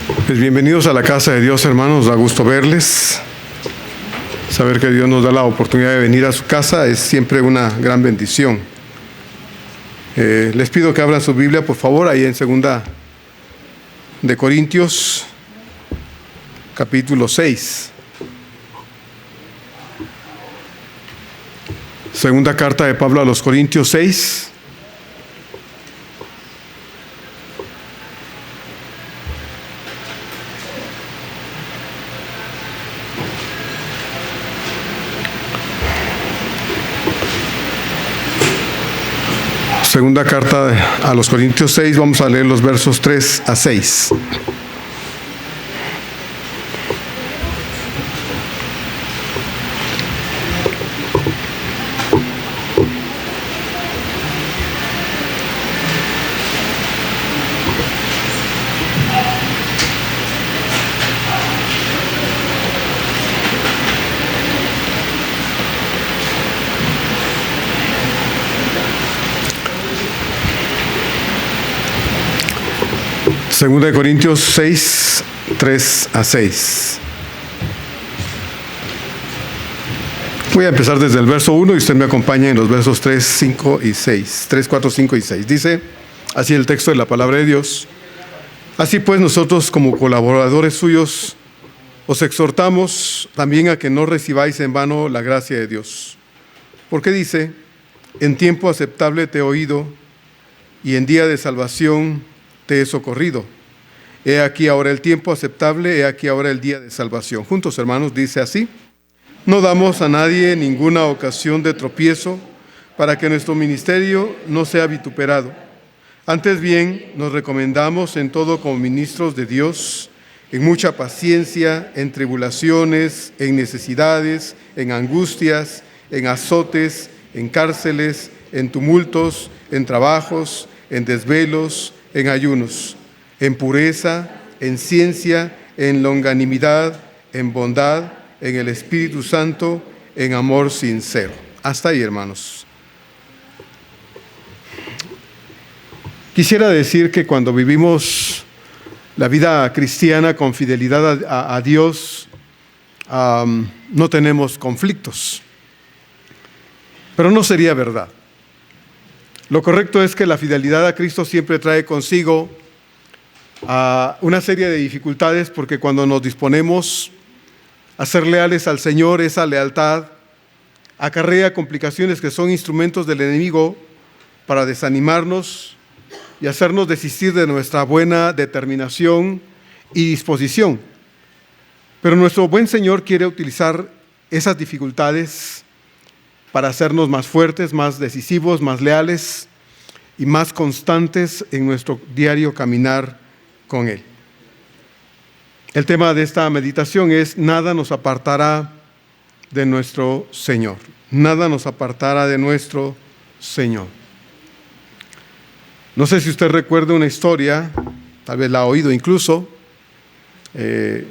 Pues bienvenidos a la casa de Dios, hermanos. Nos da gusto verles. Saber que Dios nos da la oportunidad de venir a su casa es siempre una gran bendición. Les pido que abran su Biblia, por favor, ahí en 2 de Corintios, capítulo 6. Segunda carta de Pablo a los Corintios 6. Segunda carta a los Corintios 6, vamos a leer los versos 3 a 6. Segunda de Corintios 6, 3 a 6. Voy a empezar desde el verso 1 y usted me acompaña en los versos 3, 5 y 6. 3, 4, 5 y 6. Dice así el texto de la palabra de Dios. Así pues, nosotros como colaboradores suyos os exhortamos también a que no recibáis en vano la gracia de Dios. Porque dice, en tiempo aceptable te he oído y en día de salvación te he socorrido. He aquí ahora el tiempo aceptable, he aquí ahora el día de salvación. Juntos, hermanos, dice así: no damos a nadie ninguna ocasión de tropiezo para que nuestro ministerio no sea vituperado. Antes bien, nos recomendamos en todo como ministros de Dios, en mucha paciencia, en tribulaciones, en necesidades, en angustias, en azotes, en cárceles, en tumultos, en trabajos, en desvelos, en ayunos, en pureza, en ciencia, en longanimidad, en bondad, en el Espíritu Santo, en amor sincero. Hasta ahí, hermanos. Quisiera decir que cuando vivimos la vida cristiana con fidelidad a Dios, no tenemos conflictos. Pero no sería verdad. Lo correcto es que la fidelidad a Cristo siempre trae consigo una serie de dificultades, porque cuando nos disponemos a ser leales al Señor, esa lealtad acarrea complicaciones que son instrumentos del enemigo para desanimarnos y hacernos desistir de nuestra buena determinación y disposición. Pero nuestro buen Señor quiere utilizar esas dificultades para hacernos más fuertes, más decisivos, más leales y más constantes en nuestro diario caminar con Él. El tema de esta meditación es: nada nos apartará de nuestro Señor. Nada nos apartará de nuestro Señor. No sé si usted recuerda una historia, tal vez la ha oído incluso. Creo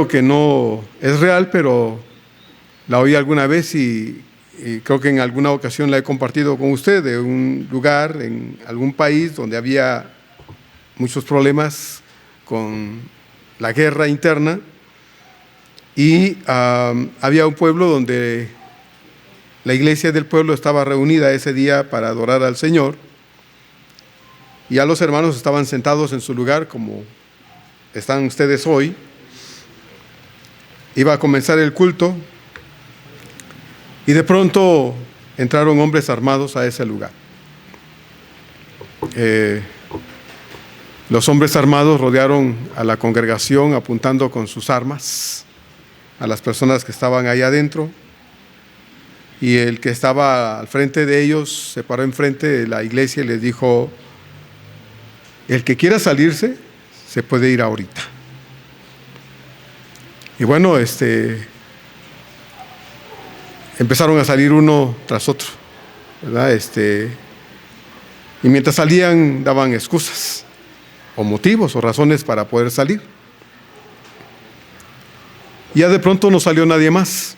que no es real, pero la oí alguna vez y creo que en alguna ocasión la he compartido con usted, de un lugar en algún país donde había muchos problemas con la guerra interna y había un pueblo donde la iglesia del pueblo estaba reunida ese día para adorar al Señor, y ya los hermanos estaban sentados en su lugar como están ustedes hoy. Iba a comenzar el culto y de pronto entraron hombres armados a ese lugar. Los hombres armados rodearon a la congregación apuntando con sus armas a las personas que estaban ahí adentro, y el que estaba al frente de ellos se paró enfrente de la iglesia y les dijo: el que quiera salirse se puede ir ahorita. Y bueno, empezaron a salir uno tras otro, ¿verdad? Y mientras salían daban excusas o motivos o razones para poder salir. Y ya de pronto no salió nadie más.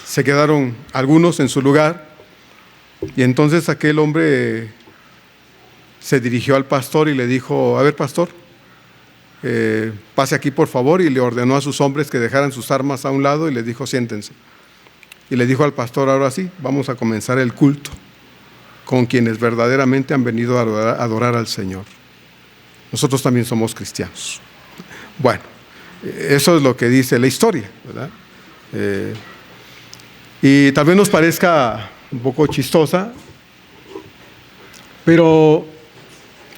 Se quedaron algunos en su lugar, y entonces aquel hombre se dirigió al pastor y le dijo: a ver, pastor, pase aquí por favor, y le ordenó a sus hombres que dejaran sus armas a un lado y les dijo, siéntense. Y le dijo al pastor, ahora sí, vamos a comenzar el culto con quienes verdaderamente han venido a adorar al Señor. Nosotros también somos cristianos. Bueno, eso es lo que dice la historia, ¿verdad? Y tal vez nos parezca un poco chistosa, pero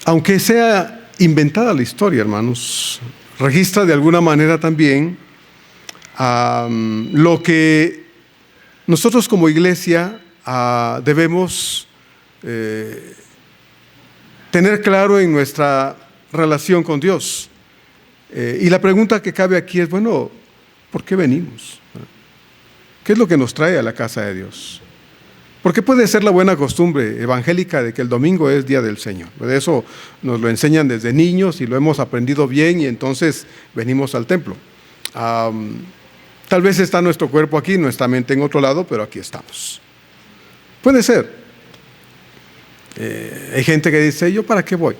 aunque sea inventada la historia, hermanos, registra de alguna manera también lo que nosotros como iglesia debemos tener claro en nuestra relación con Dios. Y la pregunta que cabe aquí es, bueno, ¿por qué venimos? ¿Qué es lo que nos trae a la casa de Dios? Porque puede ser la buena costumbre evangélica de que el domingo es día del Señor. De eso nos lo enseñan desde niños y lo hemos aprendido bien, y entonces venimos al templo. Tal vez está nuestro cuerpo aquí, nuestra mente en otro lado, pero aquí estamos. Puede ser. Hay gente que dice, ¿yo para qué voy?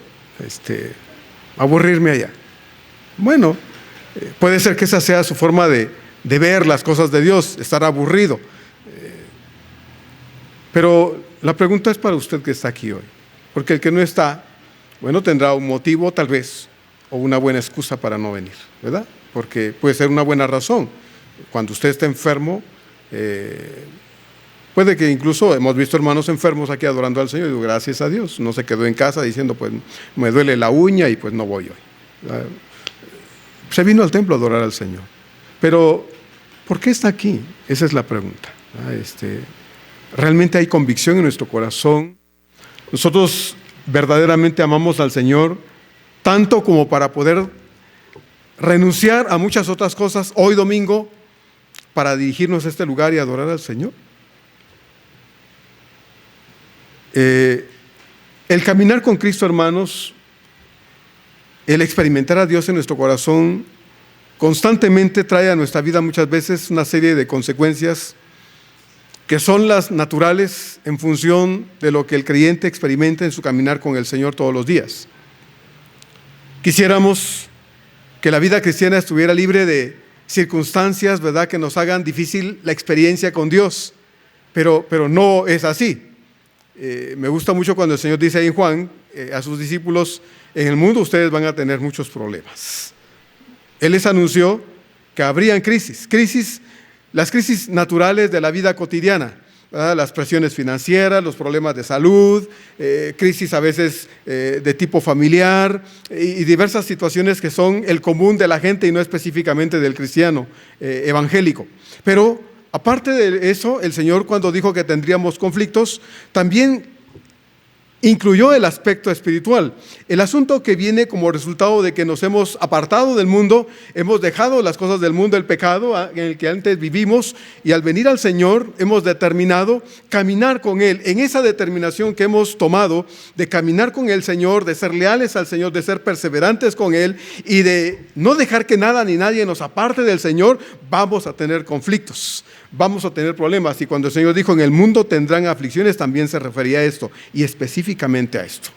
Aburrirme allá. Bueno, puede ser que esa sea su forma de ver las cosas de Dios, estar aburrido. Pero la pregunta es para usted que está aquí hoy. Porque el que no está, bueno, tendrá un motivo tal vez, o una buena excusa para no venir, ¿verdad? Porque puede ser una buena razón. Cuando usted está enfermo, puede que incluso hemos visto hermanos enfermos aquí adorando al Señor, y digo, gracias a Dios, no se quedó en casa diciendo, pues me duele la uña y pues no voy hoy. Se vino al templo a adorar al Señor. Pero, ¿por qué está aquí? Esa es la pregunta. ¿Realmente hay convicción en nuestro corazón? Nosotros verdaderamente amamos al Señor tanto como para poder renunciar a muchas otras cosas hoy domingo para dirigirnos a este lugar y adorar al Señor. El caminar con Cristo, hermanos, el experimentar a Dios en nuestro corazón constantemente trae a nuestra vida muchas veces una serie de consecuencias que son las naturales en función de lo que el creyente experimenta en su caminar con el Señor todos los días. Quisiéramos que la vida cristiana estuviera libre de circunstancias, ¿verdad?, que nos hagan difícil la experiencia con Dios, pero no es así. Me gusta mucho cuando el Señor dice ahí en Juan a sus discípulos, en el mundo ustedes van a tener muchos problemas. Él les anunció que habrían crisis, las crisis naturales de la vida cotidiana, ¿verdad? Las presiones financieras, los problemas de salud, crisis a veces de tipo familiar y diversas situaciones que son el común de la gente y no específicamente del cristiano evangélico. Pero aparte de eso, el Señor, cuando dijo que tendríamos conflictos, también incluyó el aspecto espiritual, el asunto que viene como resultado de que nos hemos apartado del mundo, hemos dejado las cosas del mundo, el pecado en el que antes vivimos, y al venir al Señor hemos determinado caminar con Él. En esa determinación que hemos tomado de caminar con el Señor, de ser leales al Señor, de ser perseverantes con Él y de no dejar que nada ni nadie nos aparte del Señor, vamos a tener conflictos, vamos a tener problemas. Y cuando el Señor dijo, en el mundo tendrán aflicciones, también se refería a esto, y específicamente a esto.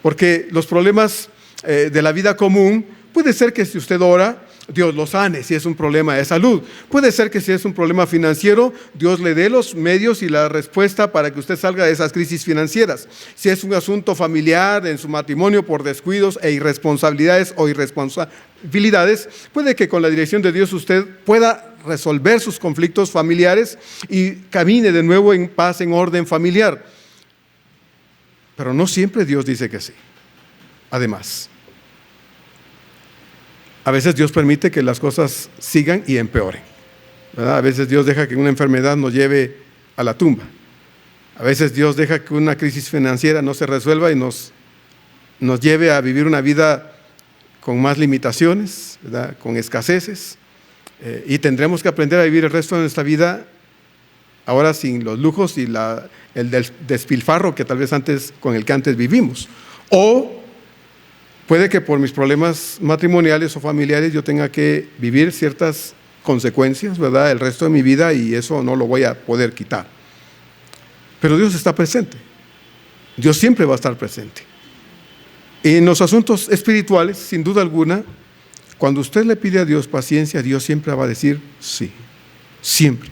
Porque los problemas de la vida común, puede ser que si usted ora, Dios lo sane, si es un problema de salud. Puede ser que si es un problema financiero, Dios le dé los medios y la respuesta para que usted salga de esas crisis financieras. Si es un asunto familiar en su matrimonio por descuidos e irresponsabilidades o irresponsabilidades, puede que con la dirección de Dios usted pueda resolver sus conflictos familiares y camine de nuevo en paz, en orden familiar. Pero no siempre Dios dice que sí. Además, a veces Dios permite que las cosas sigan y empeoren, ¿verdad? A veces Dios deja que una enfermedad nos lleve a la tumba. A veces Dios deja que una crisis financiera no se resuelva y nos lleve a vivir una vida con más limitaciones, ¿verdad?, con escaseces. Y tendremos que aprender a vivir el resto de nuestra vida ahora sin los lujos y el despilfarro que tal vez con el que antes vivimos. O puede que por mis problemas matrimoniales o familiares yo tenga que vivir ciertas consecuencias, ¿verdad?, el resto de mi vida, y eso no lo voy a poder quitar. Pero Dios está presente. Dios siempre va a estar presente. En los asuntos espirituales, sin duda alguna, Cuando usted le pide a Dios paciencia, Dios siempre va a decir sí, siempre.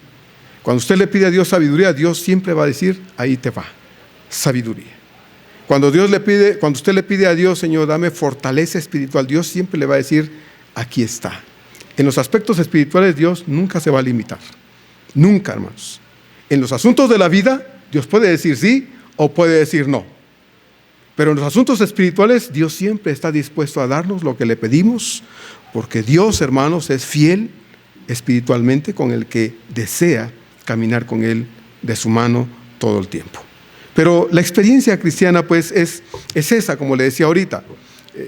Cuando usted le pide a Dios sabiduría, Dios siempre va a decir, ahí te va, sabiduría. Cuando usted le pide a Dios, Señor, dame fortaleza espiritual, Dios siempre le va a decir, aquí está. En los aspectos espirituales, Dios nunca se va a limitar. Nunca, hermanos. En los asuntos de la vida, Dios puede decir sí o puede decir no. Pero en los asuntos espirituales, Dios siempre está dispuesto a darnos lo que le pedimos, porque Dios, hermanos, es fiel espiritualmente con el que desea caminar con Él de su mano todo el tiempo. Pero la experiencia cristiana, pues, es esa, como le decía ahorita.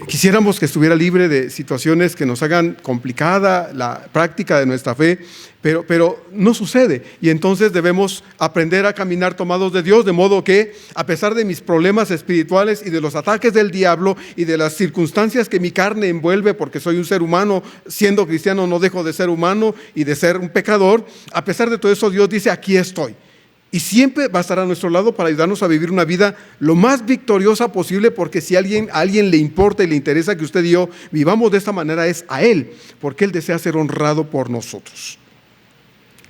Quisiéramos que estuviera libre de situaciones que nos hagan complicada la práctica de nuestra fe, pero no sucede. Y entonces debemos aprender a caminar tomados de Dios, de modo que, a pesar de mis problemas espirituales y de los ataques del diablo y de las circunstancias que mi carne envuelve, porque soy un ser humano, siendo cristiano no dejo de ser humano y de ser un pecador, a pesar de todo eso, Dios dice, aquí estoy. Y siempre va a estar a nuestro lado para ayudarnos a vivir una vida lo más victoriosa posible, porque si a alguien le importa y le interesa que usted y yo vivamos de esta manera, es a Él, porque Él desea ser honrado por nosotros.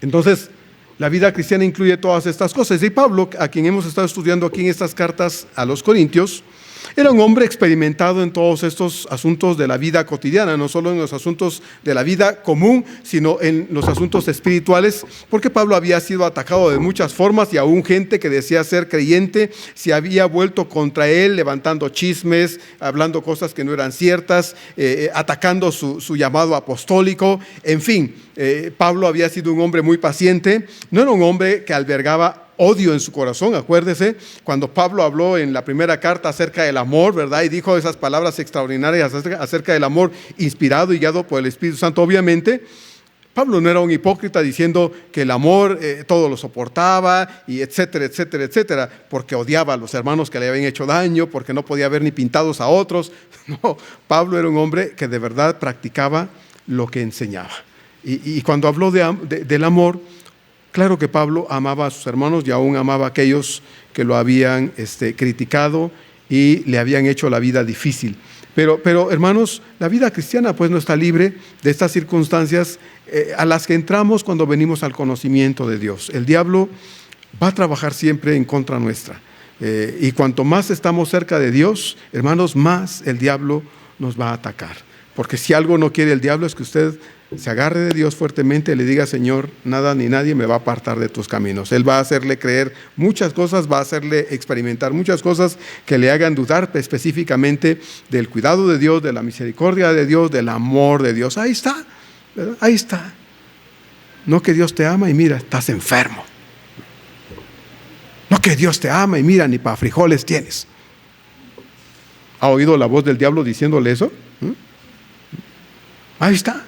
Entonces, la vida cristiana incluye todas estas cosas. Y Pablo, a quien hemos estado estudiando aquí en estas cartas a los Corintios, era un hombre experimentado en todos estos asuntos de la vida cotidiana, no solo en los asuntos de la vida común, sino en los asuntos espirituales, porque Pablo había sido atacado de muchas formas y aún gente que decía ser creyente se había vuelto contra él, levantando chismes, hablando cosas que no eran ciertas, atacando su llamado apostólico. En fin, Pablo había sido un hombre muy paciente, no era un hombre que albergaba odio en su corazón. Acuérdese cuando Pablo habló en la primera carta acerca del amor, ¿verdad? Y dijo esas palabras extraordinarias acerca del amor, inspirado y guiado por el Espíritu Santo. Obviamente, Pablo no era un hipócrita diciendo que el amor todo lo soportaba, y etcétera, etcétera, etcétera, porque odiaba a los hermanos que le habían hecho daño, porque no podía ver ni pintados a otros. No, Pablo era un hombre que de verdad practicaba lo que enseñaba. Y cuando habló del amor, claro que Pablo amaba a sus hermanos y aún amaba a aquellos que lo habían criticado y le habían hecho la vida difícil. Pero hermanos, la vida cristiana pues no está libre de estas circunstancias a las que entramos cuando venimos al conocimiento de Dios. El diablo va a trabajar siempre en contra nuestra. Y cuanto más estamos cerca de Dios, hermanos, más el diablo nos va a atacar. Porque si algo no quiere el diablo es que usted se agarre de Dios fuertemente y le diga, Señor, nada ni nadie me va a apartar de tus caminos. Él va a hacerle creer muchas cosas, va a hacerle experimentar muchas cosas que le hagan dudar específicamente del cuidado de Dios, de la misericordia de Dios, del amor de Dios. Ahí está, ¿verdad? Ahí está. No que Dios te ama y mira, estás enfermo. No que Dios te ama y mira, ni para frijoles tienes. ¿Ha oído la voz del diablo diciéndole eso? Ahí está.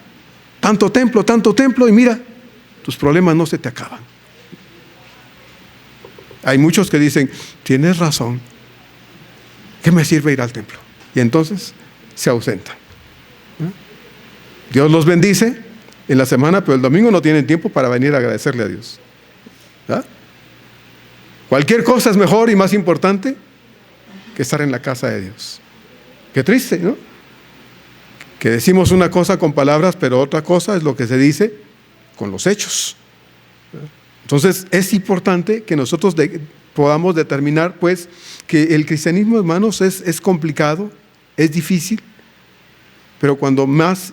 Tanto templo y mira, tus problemas no se te acaban. Hay muchos que dicen, tienes razón, ¿qué me sirve ir al templo? Y entonces se ausentan. Dios los bendice en la semana, pero el domingo no tienen tiempo para venir a agradecerle a Dios. ¿Ah? Cualquier cosa es mejor y más importante que estar en la casa de Dios. Qué triste, ¿no? Que decimos una cosa con palabras, pero otra cosa es lo que se dice con los hechos. Entonces es importante que nosotros podamos determinar pues que el cristianismo, hermanos, es complicado, es difícil, pero cuando más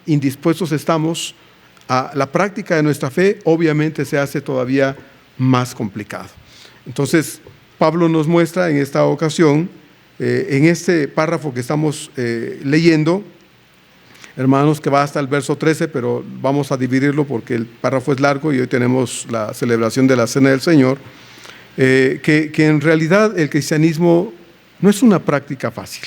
indispuestos estamos a la práctica de nuestra fe, obviamente se hace todavía más complicado. Entonces Pablo nos muestra en esta ocasión, en este párrafo que estamos leyendo, hermanos, que va hasta el verso 13, pero vamos a dividirlo porque el párrafo es largo y hoy tenemos la celebración de la Cena del Señor, que en realidad el cristianismo no es una práctica fácil.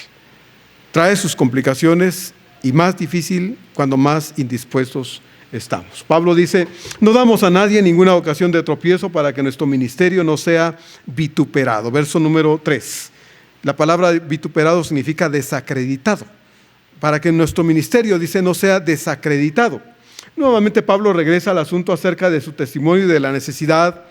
Trae sus complicaciones y más difícil cuando más indispuestos estamos. Pablo dice, no damos a nadie ninguna ocasión de tropiezo para que nuestro ministerio no sea vituperado. Verso número 3. La palabra vituperado significa desacreditado. Para que nuestro ministerio, dice, no sea desacreditado. Nuevamente Pablo regresa al asunto acerca de su testimonio y de la necesidad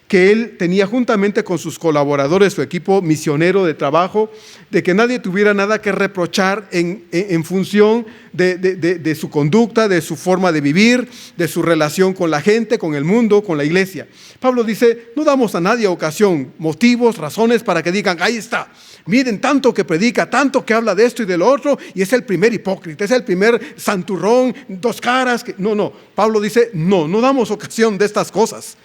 que él tenía juntamente con sus colaboradores, su equipo misionero de trabajo, de que nadie tuviera nada que reprochar en función de su conducta, de su forma de vivir, de su relación con la gente, con el mundo, con la iglesia. Pablo dice, no damos a nadie ocasión, motivos, razones para que digan, ahí está, miren tanto que predica, tanto que habla de esto y de lo otro, y es el primer hipócrita, es el primer santurrón, dos caras. No, Pablo dice, no damos ocasión de estas cosas.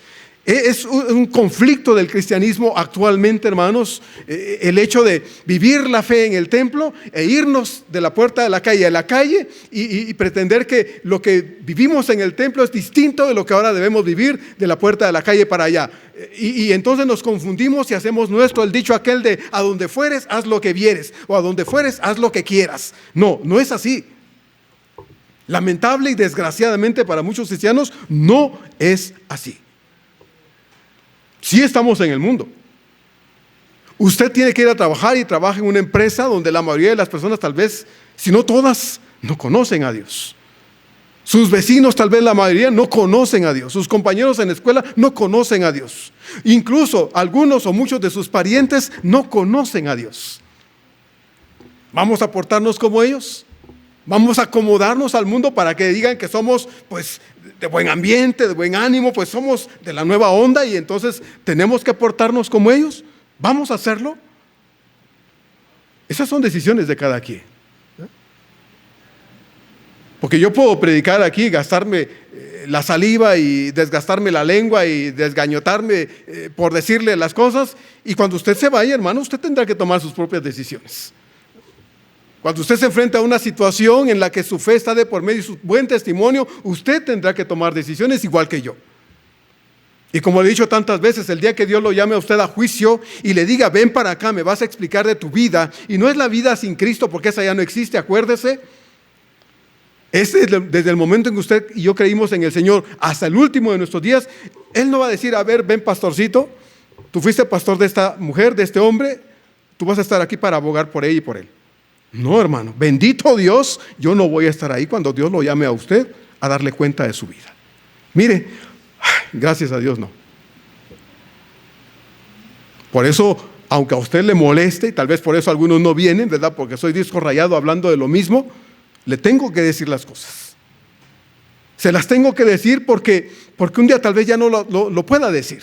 Es un conflicto del cristianismo actualmente, hermanos, el hecho de vivir la fe en el templo e irnos de la puerta de la calle a la calle y pretender que lo que vivimos en el templo es distinto de lo que ahora debemos vivir de la puerta de la calle para allá. Y entonces nos confundimos y hacemos nuestro el dicho aquel de a donde fueres, haz lo que vieres, o a donde fueres, haz lo que quieras. No es así. Lamentable y desgraciadamente para muchos cristianos, no es así. Sí estamos en el mundo. Usted tiene que ir a trabajar y trabaja en una empresa donde la mayoría de las personas, tal vez, si no todas, no conocen a Dios. Sus vecinos, tal vez la mayoría, no conocen a Dios. Sus compañeros en la escuela no conocen a Dios. Incluso algunos o muchos de sus parientes no conocen a Dios. ¿Vamos a portarnos como ellos? ¿Vamos a acomodarnos al mundo para que digan que somos, pues, de buen ambiente, de buen ánimo, pues somos de la nueva onda y entonces tenemos que portarnos como ellos? ¿Vamos a hacerlo? Esas son decisiones de cada quien. Porque yo puedo predicar aquí, gastarme la saliva y desgastarme la lengua y desgañotarme por decirle las cosas, y cuando usted se vaya, hermano, usted tendrá que tomar sus propias decisiones. Cuando usted se enfrenta a una situación en la que su fe está de por medio y su buen testimonio, usted tendrá que tomar decisiones igual que yo. Y como le he dicho tantas veces, el día que Dios lo llame a usted a juicio y le diga, ven para acá, me vas a explicar de tu vida, y no es la vida sin Cristo, porque esa ya no existe, acuérdese. Es desde el momento en que usted y yo creímos en el Señor hasta el último de nuestros días. Él no va a decir, a ver, ven pastorcito, tú fuiste pastor de esta mujer, de este hombre, tú vas a estar aquí para abogar por ella y por él. No, hermano, bendito Dios, yo no voy a estar ahí cuando Dios lo llame a usted a darle cuenta de su vida. Mire, gracias a Dios no. Por eso, aunque a usted le moleste, y tal vez por eso algunos no vienen, ¿verdad? Porque soy disco rayado hablando de lo mismo, le tengo que decir las cosas. Se las tengo que decir porque un día tal vez ya no lo pueda decir.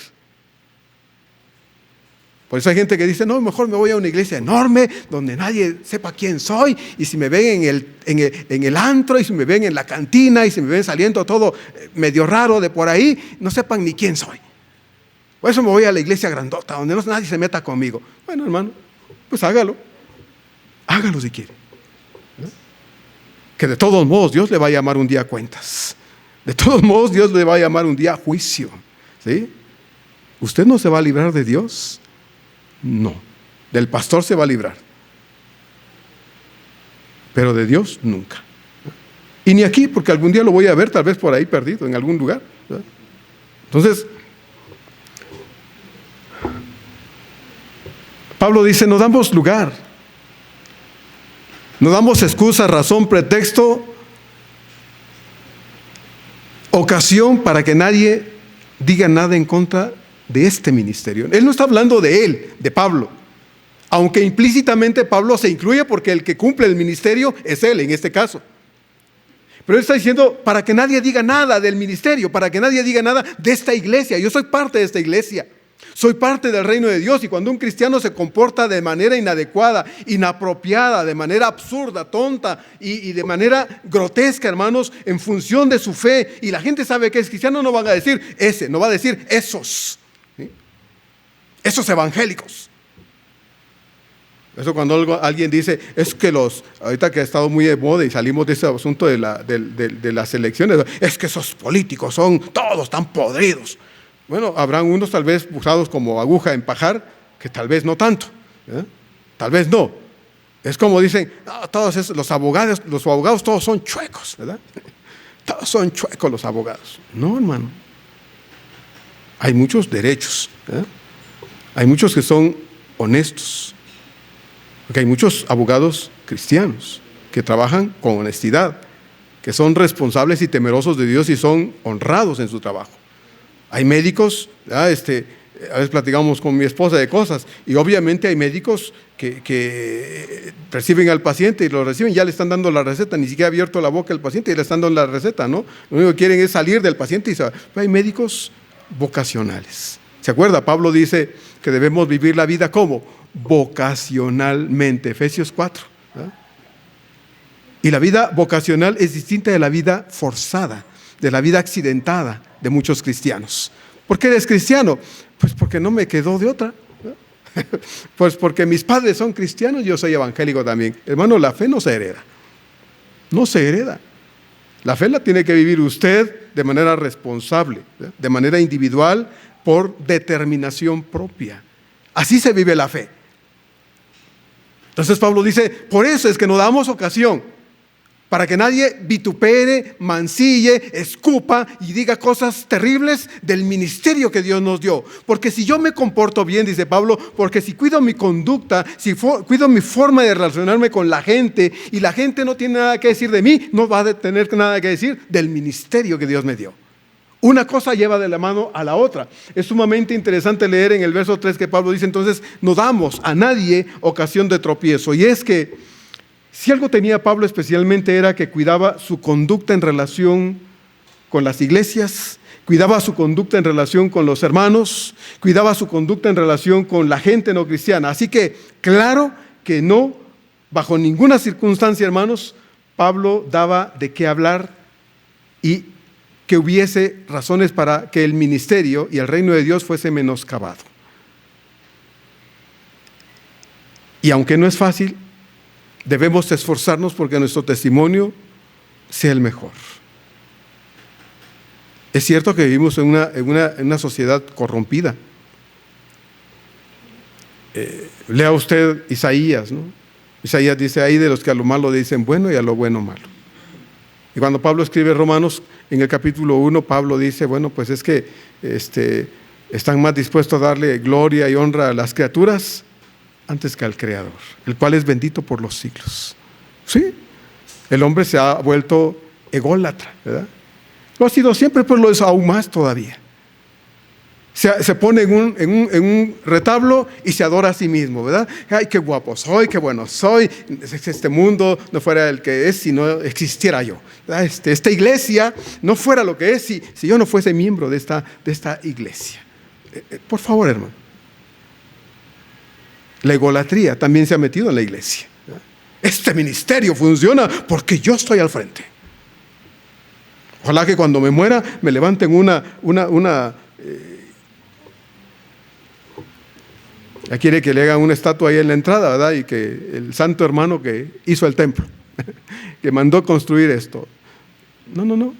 Por eso hay gente que dice, no, mejor me voy a una iglesia enorme donde nadie sepa quién soy, y si me ven en el antro, y si me ven en la cantina, y si me ven saliendo todo medio raro de por ahí, no sepan ni quién soy. Por eso me voy a la iglesia grandota donde nadie se meta conmigo. Bueno, hermano, pues hágalo si quiere. Que de todos modos Dios le va a llamar un día a cuentas. De todos modos Dios le va a llamar un día a juicio. ¿Sí? ¿Usted no se va a librar de Dios? No, del pastor se va a librar, pero de Dios nunca. Y ni aquí, porque algún día lo voy a ver, tal vez por ahí perdido, en algún lugar, ¿verdad? Entonces, Pablo dice, no damos lugar, no damos excusa, razón, pretexto, ocasión para que nadie diga nada en contra de este ministerio. Él no está hablando de él, de Pablo, aunque implícitamente Pablo se incluye porque el que cumple el ministerio es él en este caso. Pero él está diciendo para que nadie diga nada del ministerio, para que nadie diga nada de esta iglesia. Yo soy parte de esta iglesia, soy parte del reino de Dios, y cuando un cristiano se comporta de manera inadecuada, inapropiada, de manera absurda, tonta y de manera grotesca, hermanos, en función de su fe, y la gente sabe que es cristiano, no van a decir ese, no va a decir esos. Esos evangélicos. Eso cuando alguien dice, es que ahorita que ha estado muy de moda y salimos de ese asunto de las elecciones, es que esos políticos todos están podridos. Bueno, habrán unos tal vez usados como aguja en pajar, que tal vez no tanto, tal vez no. Es como dicen, no, todos los abogados todos son chuecos, ¿verdad? Todos son chuecos los abogados. No, hermano. Hay muchos derechos, hay muchos que son honestos, porque hay muchos abogados cristianos que trabajan con honestidad, que son responsables y temerosos de Dios y son honrados en su trabajo. Hay médicos A veces platicamos con mi esposa de cosas y obviamente hay médicos que reciben al paciente y lo reciben, ya le están dando la receta, ni siquiera ha abierto la boca el paciente y le están dando la receta, ¿no? Lo único que quieren es salir del paciente y saber. Hay médicos vocacionales. ¿Se acuerda? Pablo dice que debemos vivir la vida ¿cómo? Vocacionalmente, Efesios 4. ¿Verdad? Y la vida vocacional es distinta de la vida forzada, de la vida accidentada de muchos cristianos. ¿Por qué eres cristiano? Pues porque no me quedó de otra. Pues porque mis padres son cristianos, yo soy evangélico también. Hermano, la fe no se hereda. No se hereda. La fe la tiene que vivir usted de manera responsable, de manera individual, por determinación propia. Así se vive la fe. Entonces Pablo dice, por eso es que nos damos ocasión para que nadie vitupere, mancille, escupa y diga cosas terribles del ministerio que Dios nos dio. Porque si yo me comporto bien, dice Pablo, porque si cuido mi conducta, si cuido mi forma de relacionarme con la gente y la gente no tiene nada que decir de mí, no va a tener nada que decir del ministerio que Dios me dio. Una cosa lleva de la mano a la otra. Es sumamente interesante leer en el verso 3 que Pablo dice, entonces no damos a nadie ocasión de tropiezo. Y es que si algo tenía Pablo especialmente era que cuidaba su conducta en relación con las iglesias, cuidaba su conducta en relación con los hermanos, cuidaba su conducta en relación con la gente no cristiana. Así que claro que no, bajo ninguna circunstancia, hermanos, Pablo daba de qué hablar y que hubiese razones para que el ministerio y el reino de Dios fuese menoscabado. Y aunque no es fácil, debemos esforzarnos porque nuestro testimonio sea el mejor. Es cierto que vivimos en una sociedad corrompida. Lea usted Isaías, ¿no? Isaías dice, ahí de los que a lo malo dicen bueno y a lo bueno malo. Y cuando Pablo escribe Romanos, en el capítulo 1, Pablo dice, bueno, pues es que están más dispuestos a darle gloria y honra a las criaturas antes que al Creador, el cual es bendito por los siglos. Sí, el hombre se ha vuelto ególatra, ¿verdad? Lo ha sido siempre, pero lo es aún más todavía. Se pone en un retablo y se adora a sí mismo, ¿verdad? Ay, qué guapo soy, qué bueno soy. Este mundo no fuera el que es si no existiera yo. Esta iglesia no fuera lo que es si yo no fuese miembro de esta iglesia. Por favor, hermano. La egolatría también se ha metido en la iglesia. Este ministerio funciona porque yo estoy al frente. Ojalá que cuando me muera me levanten ya quiere que le hagan una estatua ahí en la entrada, ¿verdad? Y que el santo hermano que hizo el templo, que mandó construir esto. No.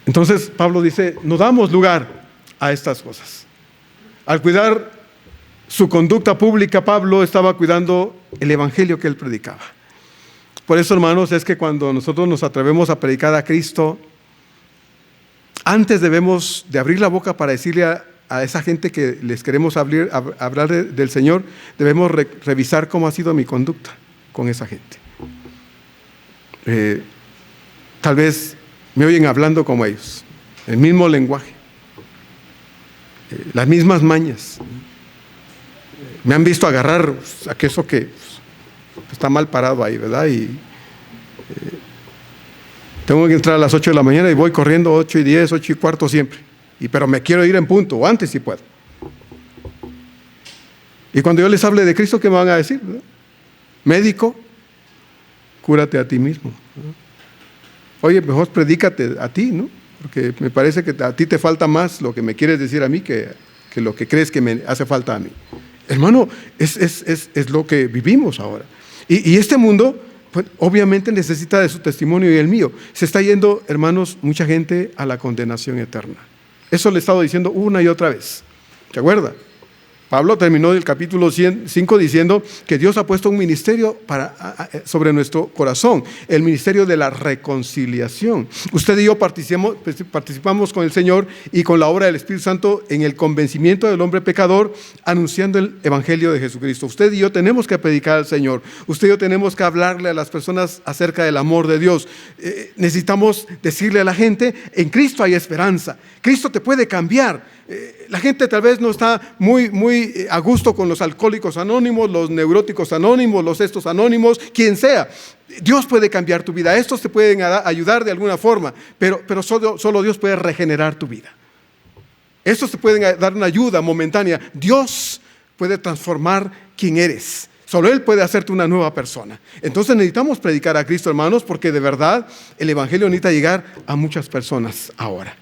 Entonces Pablo dice, no damos lugar a estas cosas. Al cuidar su conducta pública, Pablo estaba cuidando el evangelio que él predicaba. Por eso, hermanos, es que cuando nosotros nos atrevemos a predicar a Cristo, antes debemos de abrir la boca para decirle a esa gente que les queremos hablar del Señor, debemos revisar cómo ha sido mi conducta con esa gente. Tal vez me oyen hablando como ellos, el mismo lenguaje, las mismas mañas. Me han visto agarrar aquello que está mal parado ahí, ¿verdad? Y tengo que entrar a las 8 de la mañana y voy corriendo 8:10, 8:15 siempre. Pero me quiero ir en punto, o antes si puedo. Y cuando yo les hable de Cristo, ¿qué me van a decir? ¿Verdad? Médico, cúrate a ti mismo. ¿Verdad? Oye, mejor predícate a ti, ¿no? Porque me parece que a ti te falta más lo que me quieres decir a mí que lo que crees que me hace falta a mí. Hermano, es lo que vivimos ahora. Y este mundo, pues, obviamente necesita de su testimonio y el mío. Se está yendo, hermanos, mucha gente a la condenación eterna. Eso le he estado diciendo una y otra vez. ¿Se acuerda? Pablo terminó el capítulo 5 diciendo que Dios ha puesto un ministerio sobre nuestro corazón, el ministerio de la reconciliación. Usted y yo participamos con el Señor y con la obra del Espíritu Santo en el convencimiento del hombre pecador, anunciando el Evangelio de Jesucristo. Usted y yo tenemos que predicar al Señor. Usted y yo tenemos que hablarle a las personas acerca del amor de Dios. Necesitamos decirle a la gente, en Cristo hay esperanza. Cristo te puede cambiar. La gente tal vez no está muy a gusto con los alcohólicos anónimos, los neuróticos anónimos, los estos anónimos, quien sea. Dios puede cambiar tu vida. Estos te pueden ayudar de alguna forma, pero solo Dios puede regenerar tu vida. Estos te pueden dar una ayuda momentánea. Dios puede transformar quien eres. Solo Él puede hacerte una nueva persona. Entonces necesitamos predicar a Cristo, hermanos, porque de verdad el Evangelio necesita llegar a muchas personas ahora.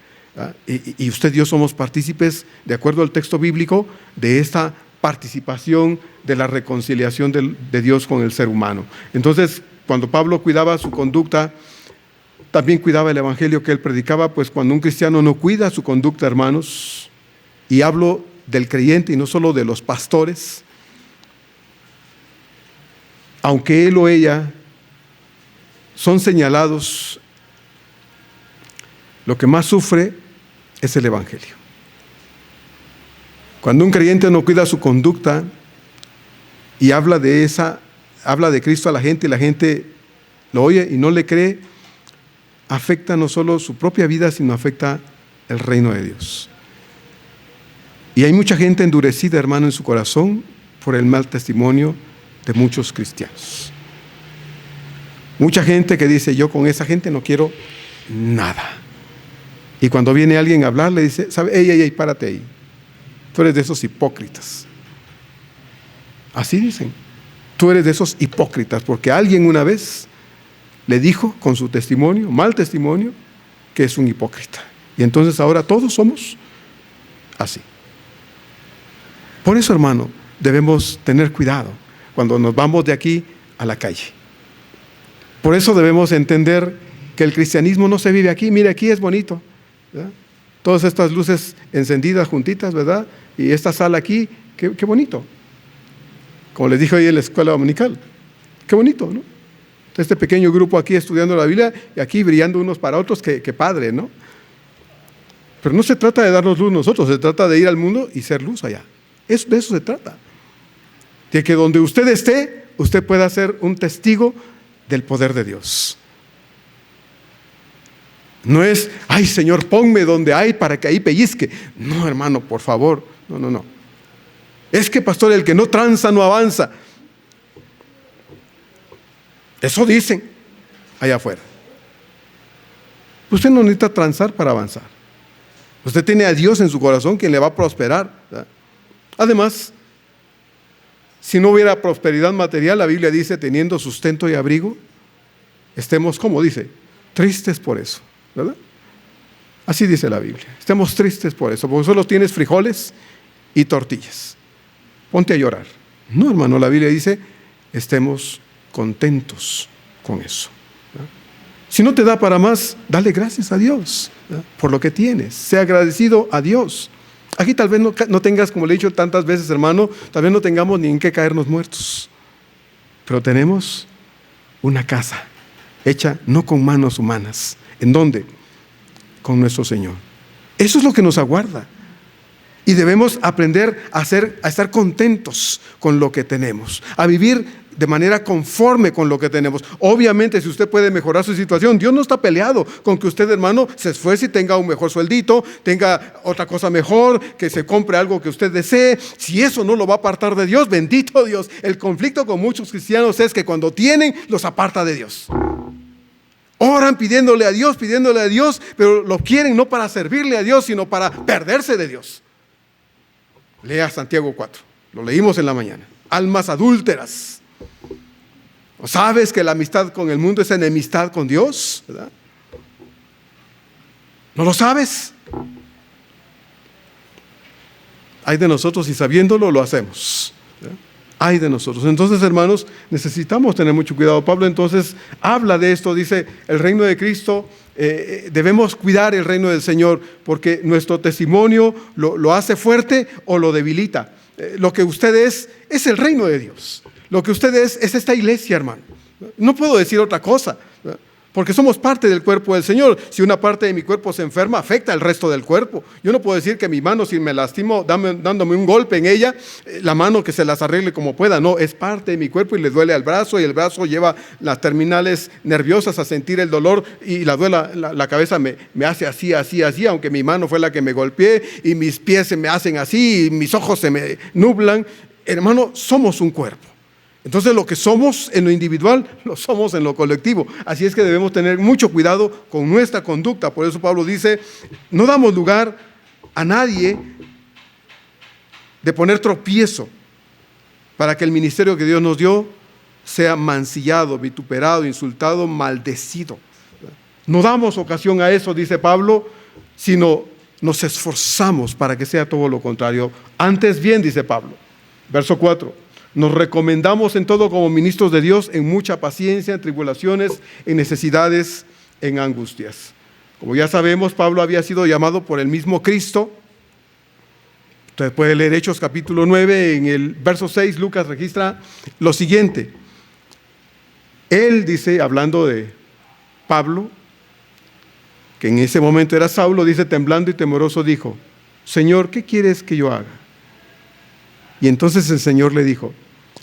Y usted y yo somos partícipes, de acuerdo al texto bíblico, de esta participación de la reconciliación de Dios con el ser humano. Entonces, cuando Pablo cuidaba su conducta, también cuidaba el evangelio que él predicaba, pues cuando un cristiano no cuida su conducta, hermanos, y hablo del creyente y no solo de los pastores, aunque él o ella son señalados, lo que más sufre es el evangelio. Cuando un creyente no cuida su conducta y habla de Cristo a la gente y la gente lo oye y no le cree, afecta no solo su propia vida, sino afecta el reino de Dios. Y hay mucha gente endurecida, hermano, en su corazón por el mal testimonio de muchos cristianos. Mucha gente que dice, yo con esa gente no quiero nada. Y cuando viene alguien a hablar, le dice, ¿sabe? Ey, párate ahí. Tú eres de esos hipócritas. Así dicen. Tú eres de esos hipócritas, porque alguien una vez le dijo con su testimonio, mal testimonio, que es un hipócrita. Y entonces ahora todos somos así. Por eso, hermano, debemos tener cuidado cuando nos vamos de aquí a la calle. Por eso debemos entender que el cristianismo no se vive aquí. Mire, aquí es bonito, ¿verdad? Todas estas luces encendidas juntitas, ¿verdad? Y esta sala aquí, qué bonito. Como les dije hoy en la escuela dominical, qué bonito, ¿no? Este pequeño grupo aquí estudiando la Biblia y aquí brillando unos para otros, qué padre, ¿no? Pero no se trata de darnos luz nosotros, se trata de ir al mundo y ser luz allá. De eso se trata. De que donde usted esté, usted pueda ser un testigo del poder de Dios. No es, ay Señor, ponme donde hay para que ahí pellizque. No, hermano, por favor, no. Es que, pastor, el que no tranza no avanza. Eso dicen allá afuera. Usted no necesita transar para avanzar. Usted tiene a Dios en su corazón quien le va a prosperar, ¿verdad? Además, si no hubiera prosperidad material, la Biblia dice, teniendo sustento y abrigo, estemos, ¿cómo dice? Tristes por eso, ¿verdad? Así dice la Biblia. Estemos tristes por eso, porque solo tienes frijoles y tortillas. Ponte a llorar. No, hermano, la Biblia dice, estemos contentos con eso, ¿verdad? Si no te da para más, dale gracias a Dios, ¿verdad? Por lo que tienes. Sea agradecido a Dios. Aquí tal vez no tengas, como le he dicho tantas veces, hermano, tal vez no tengamos ni en qué caernos muertos. Pero tenemos una casa hecha no con manos humanas. ¿En dónde? Con nuestro Señor. Eso es lo que nos aguarda. Y debemos aprender a estar contentos con lo que tenemos, a vivir de manera conforme con lo que tenemos. Obviamente, si usted puede mejorar su situación, Dios no está peleado con que usted, hermano, se esfuerce y tenga un mejor sueldito, tenga otra cosa mejor, que se compre algo que usted desee. Si eso no lo va a apartar de Dios, bendito Dios. El conflicto con muchos cristianos es que cuando tienen, los aparta de Dios. Oran pidiéndole a Dios, pero lo quieren no para servirle a Dios, sino para perderse de Dios. Lea Santiago 4, lo leímos en la mañana. Almas adúlteras. ¿No sabes que la amistad con el mundo es enemistad con Dios? ¿Verdad? ¿No lo sabes? Ay de nosotros si sabiéndolo lo hacemos, ¿verdad? Ay de nosotros. Entonces, hermanos, necesitamos tener mucho cuidado. Pablo entonces habla de esto, dice, el reino de Cristo, debemos cuidar el reino del Señor, porque nuestro testimonio lo hace fuerte o lo debilita. Lo que usted es el reino de Dios. Lo que usted es esta iglesia, hermano. No puedo decir otra cosa, porque somos parte del cuerpo del Señor. Si una parte de mi cuerpo se enferma, afecta al resto del cuerpo. Yo no puedo decir que mi mano, si me lastimo dándome un golpe en ella, la mano que se las arregle como pueda. No, es parte de mi cuerpo y le duele al brazo, y el brazo lleva las terminales nerviosas a sentir el dolor, y la cabeza me hace así, aunque mi mano fue la que me golpeé, y mis pies se me hacen así, y mis ojos se me nublan. Hermano, somos un cuerpo. Entonces lo que somos en lo individual, lo somos en lo colectivo. Así es que debemos tener mucho cuidado con nuestra conducta. Por eso Pablo dice, no damos lugar a nadie de poner tropiezo para que el ministerio que Dios nos dio sea mancillado, vituperado, insultado, maldecido. No damos ocasión a eso, dice Pablo, sino nos esforzamos para que sea todo lo contrario. Antes bien, dice Pablo, verso 4. Nos recomendamos en todo como ministros de Dios, en mucha paciencia, en tribulaciones, en necesidades, en angustias. Como ya sabemos, Pablo había sido llamado por el mismo Cristo. Usted puede leer Hechos capítulo 9, en el verso 6, Lucas registra lo siguiente. Él dice, hablando de Pablo, que en ese momento era Saulo, dice, temblando y temoroso, dijo, Señor, ¿qué quieres que yo haga? Y entonces el Señor le dijo,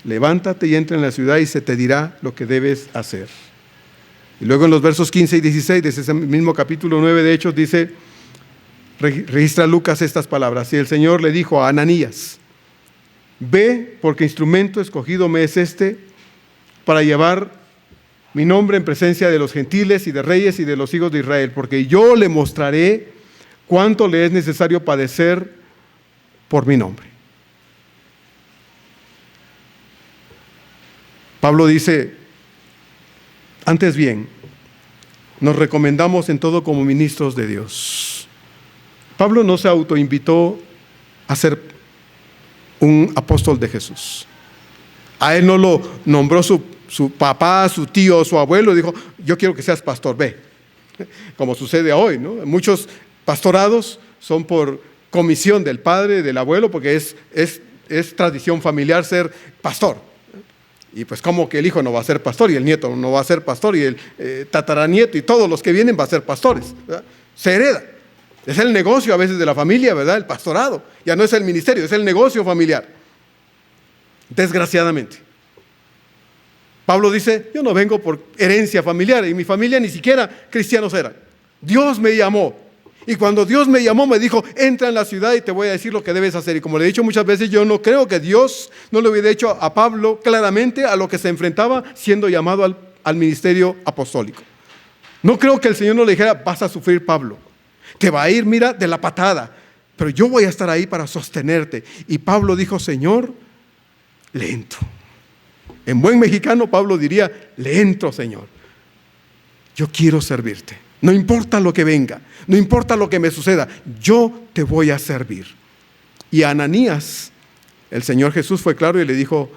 levántate y entra en la ciudad y se te dirá lo que debes hacer. Y luego en los versos 15 y 16 de ese mismo capítulo 9 de Hechos dice, registra Lucas estas palabras, y el Señor le dijo a Ananías, ve porque instrumento escogido me es este para llevar mi nombre en presencia de los gentiles y de reyes y de los hijos de Israel, porque yo le mostraré cuánto le es necesario padecer por mi nombre. Pablo dice, antes bien, nos recomendamos en todo como ministros de Dios. Pablo no se autoinvitó a ser un apóstol de Jesús. A él no lo nombró su papá, su tío, su abuelo, dijo, yo quiero que seas pastor, ve. Como sucede hoy, ¿no? Muchos pastorados son por comisión del padre, del abuelo, porque es tradición familiar ser pastor. Y pues como que el hijo no va a ser pastor y el nieto no va a ser pastor y el tataranieto y todos los que vienen van a ser pastores, ¿verdad? Se hereda. Es el negocio a veces de la familia, ¿verdad? El pastorado. Ya no es el ministerio, es el negocio familiar. Desgraciadamente. Pablo dice, yo no vengo por herencia familiar y mi familia ni siquiera cristianos eran. Dios me llamó. Y cuando Dios me llamó, me dijo, entra en la ciudad y te voy a decir lo que debes hacer. Y como le he dicho muchas veces, yo no creo que Dios no le hubiera dicho a Pablo claramente a lo que se enfrentaba siendo llamado al ministerio apostólico. No creo que el Señor no le dijera, vas a sufrir, Pablo. Te va a ir, mira, de la patada. Pero yo voy a estar ahí para sostenerte. Y Pablo dijo, Señor, le entro. En buen mexicano, Pablo diría, le entro, Señor. Yo quiero servirte. No importa lo que venga, no importa lo que me suceda, yo te voy a servir. Y a Ananías, el Señor Jesús fue claro y le dijo,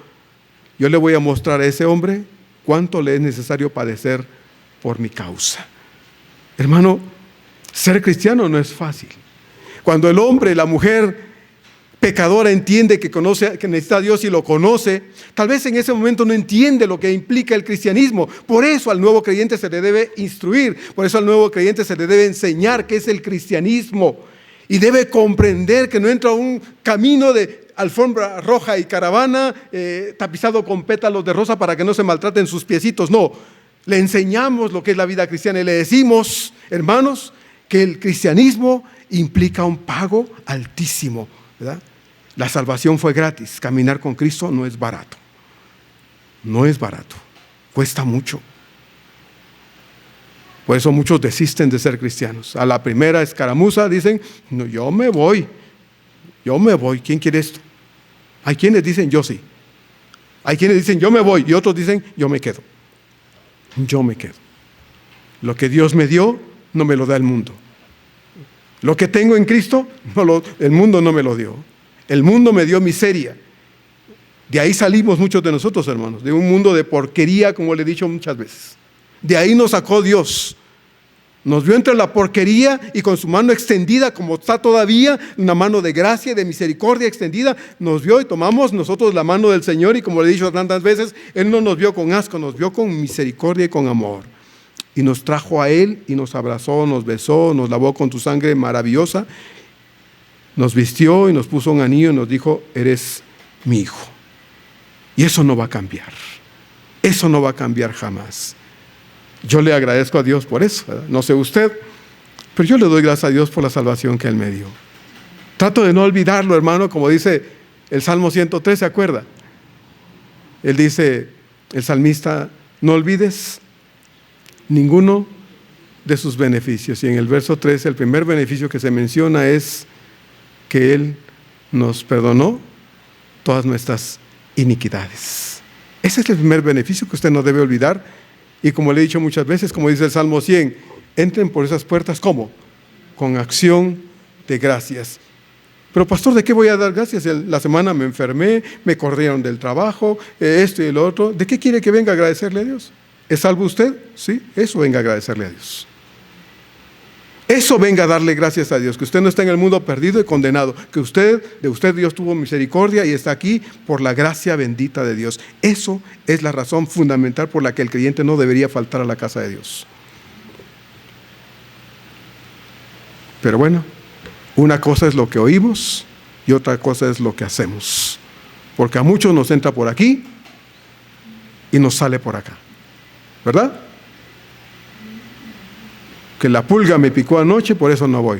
yo le voy a mostrar a ese hombre cuánto le es necesario padecer por mi causa. Hermano, ser cristiano no es fácil. Cuando el hombre, la mujer pecadora entiende que necesita a Dios y lo conoce, tal vez en ese momento no entiende lo que implica el cristianismo. Por eso al nuevo creyente se le debe instruir, por eso al nuevo creyente se le debe enseñar qué es el cristianismo. Y debe comprender que no entra a un camino de alfombra roja y caravana tapizado con pétalos de rosa para que no se maltraten sus piecitos. No, le enseñamos lo que es la vida cristiana y le decimos, hermanos, que el cristianismo implica un pago altísimo, ¿verdad? La salvación fue gratis. Caminar con Cristo no es barato. No es barato. Cuesta mucho. Por eso muchos desisten de ser cristianos. A la primera escaramuza dicen, no, yo me voy. ¿Quién quiere esto? Hay quienes dicen, yo sí. Hay quienes dicen, yo me voy. Y otros dicen, yo me quedo. Yo me quedo. Lo que Dios me dio, no me lo da el mundo. Lo que tengo en Cristo, el mundo no me lo dio. El mundo me dio miseria. De ahí salimos muchos de nosotros, hermanos, de un mundo de porquería, como le he dicho muchas veces. De ahí nos sacó Dios. Nos vio entre la porquería y con su mano extendida, como está todavía, una mano de gracia y de misericordia extendida, nos vio y tomamos nosotros la mano del Señor, y como le he dicho tantas veces, Él no nos vio con asco, nos vio con misericordia y con amor. Y nos trajo a Él y nos abrazó, nos besó, nos lavó con tu sangre maravillosa, nos vistió y nos puso un anillo y nos dijo: eres mi hijo. Y eso no va a cambiar. Eso no va a cambiar jamás. Yo le agradezco a Dios por eso, ¿verdad? No sé usted, pero yo le doy gracias a Dios por la salvación que Él me dio. Trato de no olvidarlo, hermano, como dice el Salmo 103, ¿se acuerda? Él dice, el salmista: no olvides ninguno de sus beneficios. Y en el verso 3, el primer beneficio que se menciona es que Él nos perdonó todas nuestras iniquidades. Ese es el primer beneficio que usted no debe olvidar. Y como le he dicho muchas veces, como dice el Salmo 100, entren por esas puertas, ¿cómo? Con acción de gracias. Pero pastor, ¿de qué voy a dar gracias? La semana me enfermé, me corrieron del trabajo, esto y lo otro. ¿De qué quiere que venga a agradecerle a Dios? ¿Es salvo usted? Sí, eso venga a agradecerle a Dios. Eso venga a darle gracias a Dios, que usted no está en el mundo perdido y condenado, que de usted Dios tuvo misericordia y está aquí por la gracia bendita de Dios. Eso es la razón fundamental por la que el creyente no debería faltar a la casa de Dios. Pero bueno, una cosa es lo que oímos y otra cosa es lo que hacemos, porque a muchos nos entra por aquí y nos sale por acá, ¿verdad? Que la pulga me picó anoche, por eso no voy.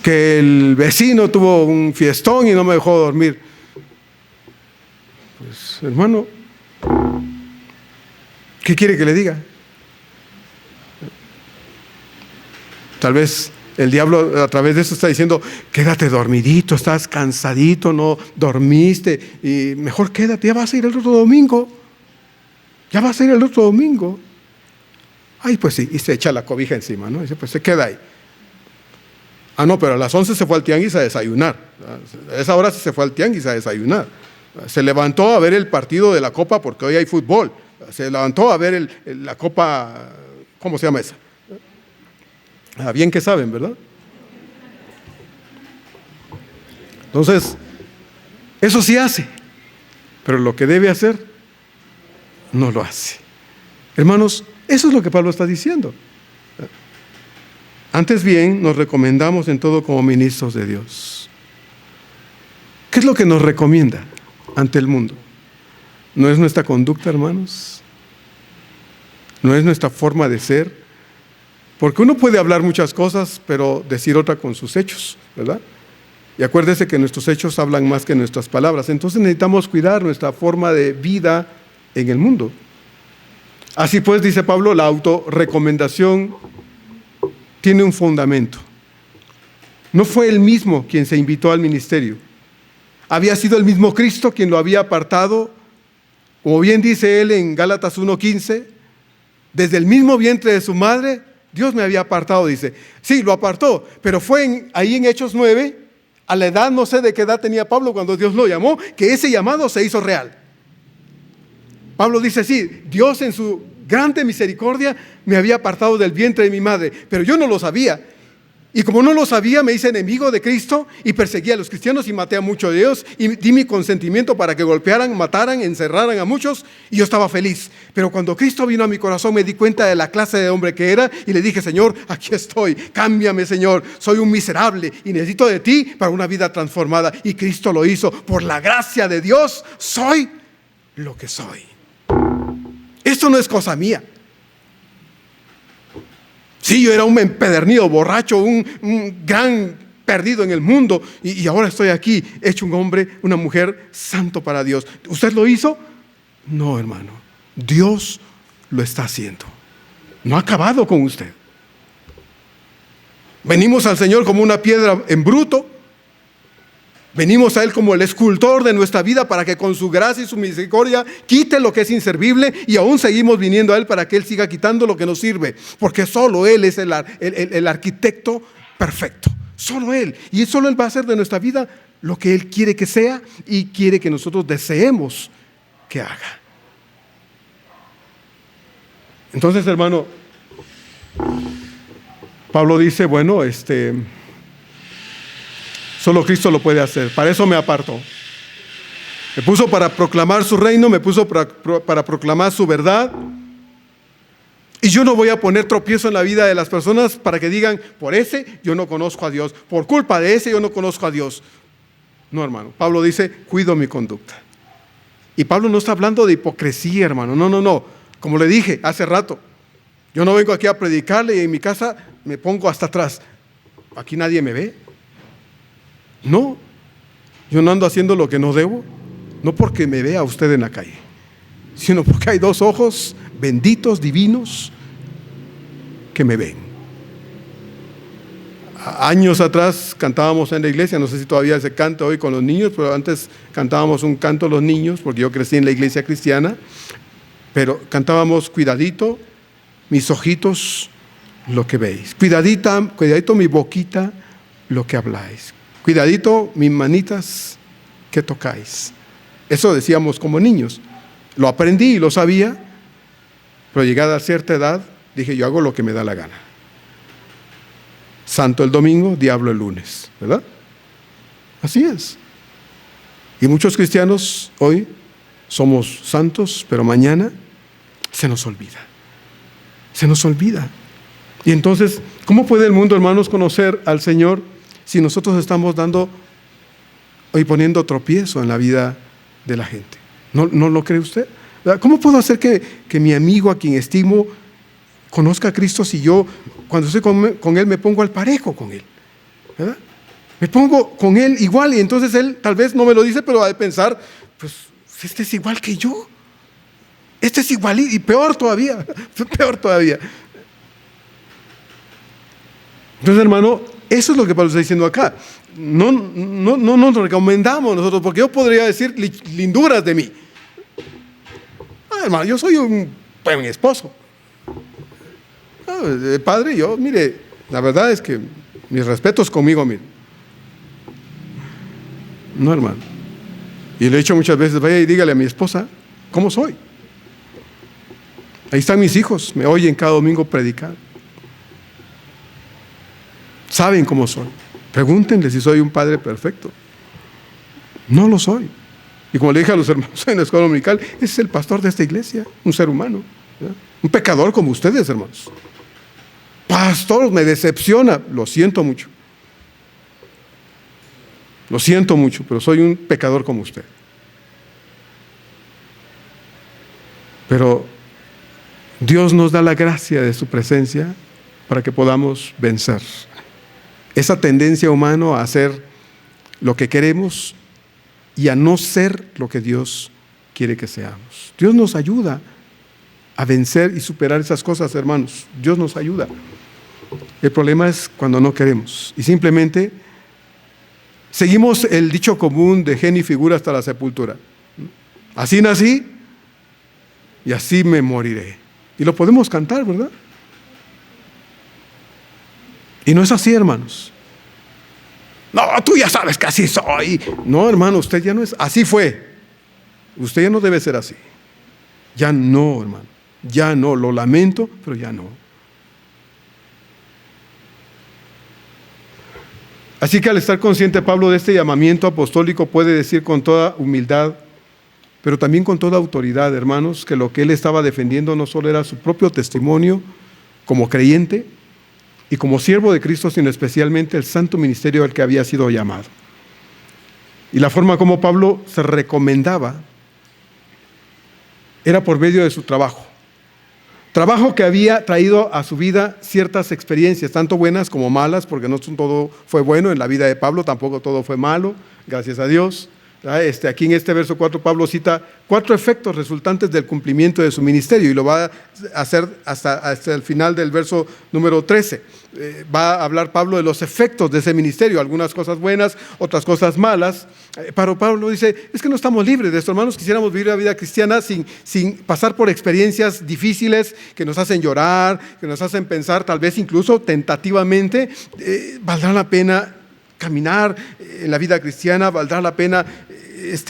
Que el vecino tuvo un fiestón y no me dejó dormir. Pues, hermano, ¿qué quiere que le diga? Tal vez el diablo a través de eso está diciendo: quédate dormidito, estás cansadito, no dormiste, y mejor quédate, ya vas a ir el otro domingo. Ya vas a ir el otro domingo. Ay, pues sí, y se echa la cobija encima, ¿no? Y dice, pues se queda ahí. Ah, no, pero a las 11 se fue al tianguis a desayunar. A esa hora sí se fue al tianguis a desayunar. Se levantó a ver el partido de la Copa porque hoy hay fútbol. Se levantó a ver la Copa, ¿cómo se llama esa? Ah, bien que saben, ¿verdad? Entonces, eso sí hace, pero lo que debe hacer, no lo hace. Hermanos, eso es lo que Pablo está diciendo. Antes bien, nos recomendamos en todo como ministros de Dios. ¿Qué es lo que nos recomienda ante el mundo? ¿No es nuestra conducta, hermanos? ¿No es nuestra forma de ser? Porque uno puede hablar muchas cosas, pero decir otra con sus hechos, ¿verdad? Y acuérdese que nuestros hechos hablan más que nuestras palabras. Entonces necesitamos cuidar nuestra forma de vida en el mundo. Así pues, dice Pablo, la autorrecomendación tiene un fundamento. No fue él mismo quien se invitó al ministerio. Había sido el mismo Cristo quien lo había apartado, como bien dice él en Gálatas 1:15, desde el mismo vientre de su madre, Dios me había apartado, dice. Sí, lo apartó, pero fue ahí en Hechos 9, a la edad, no sé de qué edad tenía Pablo cuando Dios lo llamó, que ese llamado se hizo real. Pablo dice, sí, Dios en su grande misericordia me había apartado del vientre de mi madre, pero yo no lo sabía. Y como no lo sabía, me hice enemigo de Cristo y perseguí a los cristianos y maté a muchos de ellos y di mi consentimiento para que golpearan, mataran, encerraran a muchos, y yo estaba feliz. Pero cuando Cristo vino a mi corazón me di cuenta de la clase de hombre que era y le dije, Señor, aquí estoy, cámbiame, Señor, soy un miserable y necesito de ti para una vida transformada. Y Cristo lo hizo. Por la gracia de Dios soy lo que soy. Esto no es cosa mía. Sí, yo era un empedernido, borracho, un gran perdido en el mundo, y ahora estoy aquí, hecho un hombre, una mujer santo para Dios. ¿Usted lo hizo? No, hermano. Dios lo está haciendo. No ha acabado con usted. Venimos al Señor como una piedra en bruto. Venimos a Él como el escultor de nuestra vida para que con su gracia y su misericordia quite lo que es inservible, y aún seguimos viniendo a Él para que Él siga quitando lo que nos sirve, porque solo Él es el arquitecto perfecto, solo Él, y solo Él va a hacer de nuestra vida lo que Él quiere que sea y quiere que nosotros deseemos que haga. Entonces, hermano, Pablo dice, bueno, solo Cristo lo puede hacer. Para eso me apartó. Me puso para proclamar su reino, me puso para proclamar su verdad. Y yo no voy a poner tropiezo en la vida de las personas para que digan, por ese yo no conozco a Dios, por culpa de ese yo no conozco a Dios. No, hermano. Pablo dice, cuido mi conducta. Y Pablo no está hablando de hipocresía, hermano. No. Como le dije hace rato, yo no vengo aquí a predicarle y en mi casa me pongo hasta atrás. Aquí nadie me ve. No, yo no ando haciendo lo que no debo. No porque me vea usted en la calle, sino porque hay dos ojos benditos, divinos, que me ven. Años atrás cantábamos en la iglesia, no sé si todavía se canta hoy con los niños, pero antes cantábamos un canto a los niños, porque yo crecí en la iglesia cristiana, pero cantábamos, cuidadito, mis ojitos, lo que veis. Cuidadito mi boquita, lo que habláis. Cuidadito mis manitas, que tocáis. Eso decíamos como niños. Lo aprendí y lo sabía, pero llegada a cierta edad, dije, yo hago lo que me da la gana. Santo el domingo, diablo el lunes, ¿verdad? Así es. Y muchos cristianos hoy somos santos, pero mañana se nos olvida. Se nos olvida. Y entonces, ¿cómo puede el mundo, hermanos, conocer al Señor si nosotros estamos dando y poniendo tropiezo en la vida de la gente? ¿No lo cree usted? ¿Cómo puedo hacer que mi amigo, a quien estimo, conozca a Cristo si yo, cuando estoy con él, me pongo al parejo con él? ¿Verdad? Me pongo con él igual, y entonces él tal vez no me lo dice, pero ha de pensar, pues este es igual que yo. Este es igual y peor todavía, peor todavía. Entonces, hermano, eso es lo que Pablo está diciendo acá. No nos recomendamos nosotros, porque yo podría decir linduras de mí. Hermano, yo soy un buen esposo. Padre, yo, mire, la verdad es que mis respetos conmigo mismo. No, hermano. Y le he dicho muchas veces, vaya y dígale a mi esposa cómo soy. Ahí están mis hijos, me oyen cada domingo predicar. Saben cómo soy. Pregúntenle si soy un padre perfecto. No lo soy. Y como le dije a los hermanos en la escuela dominical, ese es el pastor de esta iglesia, un ser humano, ¿verdad? Un pecador como ustedes, hermanos. Pastor, me decepciona, lo siento mucho. Lo siento mucho, pero soy un pecador como usted. Pero Dios nos da la gracia de su presencia para que podamos vencer esa tendencia humana a hacer lo que queremos y a no ser lo que Dios quiere que seamos. Dios nos ayuda a vencer y superar esas cosas, hermanos. Dios nos ayuda. El problema es cuando no queremos y simplemente seguimos el dicho común de gen y figura hasta la sepultura. Así nací y así me moriré. Y lo podemos cantar, ¿verdad? Y no es así, hermanos. No, tú ya sabes que así soy. No, hermano, usted ya no es. Así fue. Usted ya no debe ser así. Ya no, hermano. Ya no. Lo lamento, pero ya no. Así que al estar consciente Pablo de este llamamiento apostólico puede decir con toda humildad, pero también con toda autoridad, hermanos, que lo que él estaba defendiendo no solo era su propio testimonio como creyente y como siervo de Cristo, sino especialmente el santo ministerio al que había sido llamado. Y la forma como Pablo se recomendaba era por medio de su trabajo. Trabajo que había traído a su vida ciertas experiencias, tanto buenas como malas, porque no todo fue bueno en la vida de Pablo, tampoco todo fue malo, gracias a Dios. Aquí en este verso 4 Pablo cita 4 efectos resultantes del cumplimiento de su ministerio y lo va a hacer hasta el final del verso número 13. Va a hablar Pablo de los efectos de ese ministerio, algunas cosas buenas, otras cosas malas. Pero Pablo dice, es que no estamos libres de esto, hermanos. Quisiéramos vivir la vida cristiana sin pasar por experiencias difíciles que nos hacen llorar, que nos hacen pensar tal vez incluso tentativamente, ¿valdrá la pena caminar en la vida cristiana? ¿Valdrá la pena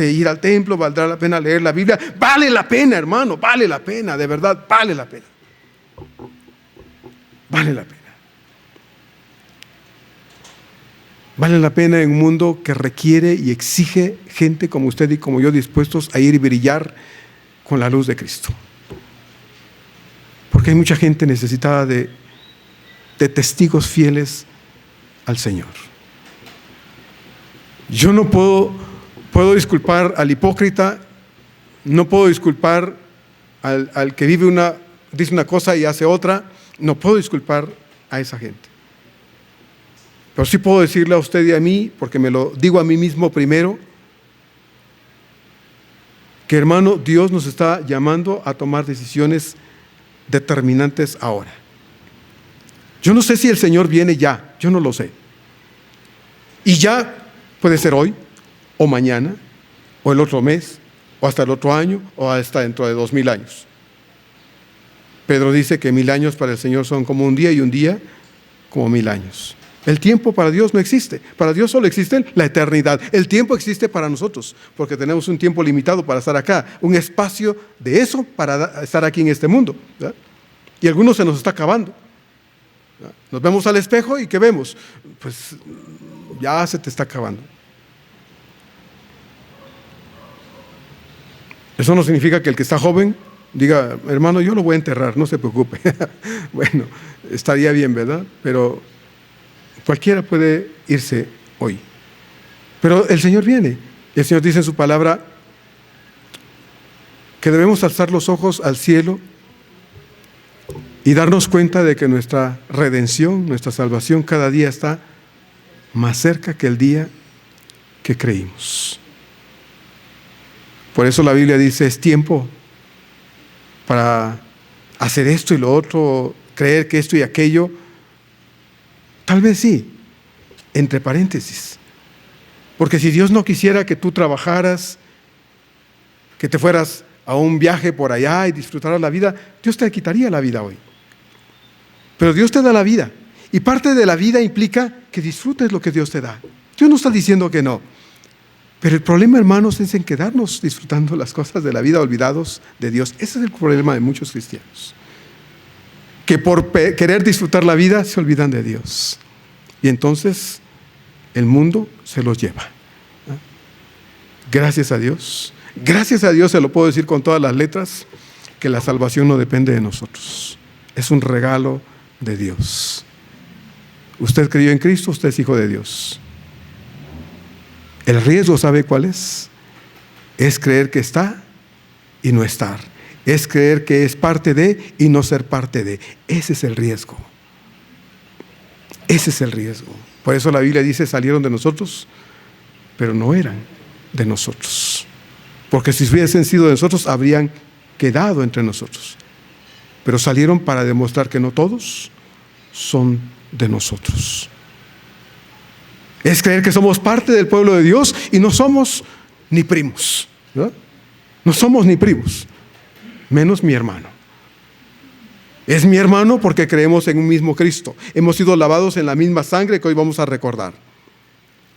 ir al templo? ¿Valdrá la pena leer la Biblia? Vale la pena, hermano, vale la pena, de verdad, vale la pena. Vale la pena. Vale la pena en un mundo que requiere y exige gente como usted y como yo dispuestos a ir y brillar con la luz de Cristo. Porque hay mucha gente necesitada de testigos fieles al Señor. Yo no puedo disculpar al hipócrita, no puedo disculpar al que dice una cosa y hace otra, no puedo disculpar a esa gente. Pero sí puedo decirle a usted y a mí, porque me lo digo a mí mismo primero, que hermano, Dios nos está llamando a tomar decisiones determinantes ahora. Yo no sé si el Señor viene ya, yo no lo sé. Y ya puede ser hoy, o mañana, o el otro mes, o hasta el otro año, o hasta dentro de 2000 años. Pedro dice que 1000 años para el Señor son como un día y un día como 1000 años. El tiempo para Dios no existe. Para Dios solo existe la eternidad. El tiempo existe para nosotros, porque tenemos un tiempo limitado para estar acá, un espacio de eso para estar aquí en este mundo, ¿verdad? Y algunos se nos está acabando. ¿Verdad? Nos vemos al espejo y ¿qué vemos? Pues ya se te está acabando. Eso no significa que el que está joven diga, hermano, yo lo voy a enterrar, no se preocupe. Bueno, estaría bien, ¿verdad? Pero cualquiera puede irse hoy. Pero el Señor viene. El Señor dice en su palabra que debemos alzar los ojos al cielo y darnos cuenta de que nuestra redención, nuestra salvación cada día está más cerca que el día que creímos. Por eso la Biblia dice, es tiempo para hacer esto y lo otro, creer que esto y aquello. Tal vez sí, entre paréntesis. Porque si Dios no quisiera que tú trabajaras, que te fueras a un viaje por allá y disfrutaras la vida, Dios te quitaría la vida hoy. Pero Dios te da la vida. Y parte de la vida implica que disfrutes lo que Dios te da. Dios no está diciendo que no. Pero el problema, hermanos, es en quedarnos disfrutando las cosas de la vida, olvidados de Dios. Ese es el problema de muchos cristianos. Que por querer disfrutar la vida se olvidan de Dios. Y entonces el mundo se los lleva. Gracias a Dios se lo puedo decir con todas las letras, que la salvación no depende de nosotros. Es un regalo de Dios. Usted creyó en Cristo, usted es hijo de Dios. El riesgo, ¿sabe cuál es? Es creer que está y no estar. Es creer que es parte de y no ser parte de. Ese es el riesgo. Ese es el riesgo. Por eso la Biblia dice, salieron de nosotros, pero no eran de nosotros. Porque si hubiesen sido de nosotros, habrían quedado entre nosotros. Pero salieron para demostrar que no todos son de nosotros. Es creer que somos parte del pueblo de Dios y no somos ni primos, ¿verdad? No somos ni primos, menos mi hermano. Es mi hermano porque creemos en un mismo Cristo. Hemos sido lavados en la misma sangre que hoy vamos a recordar.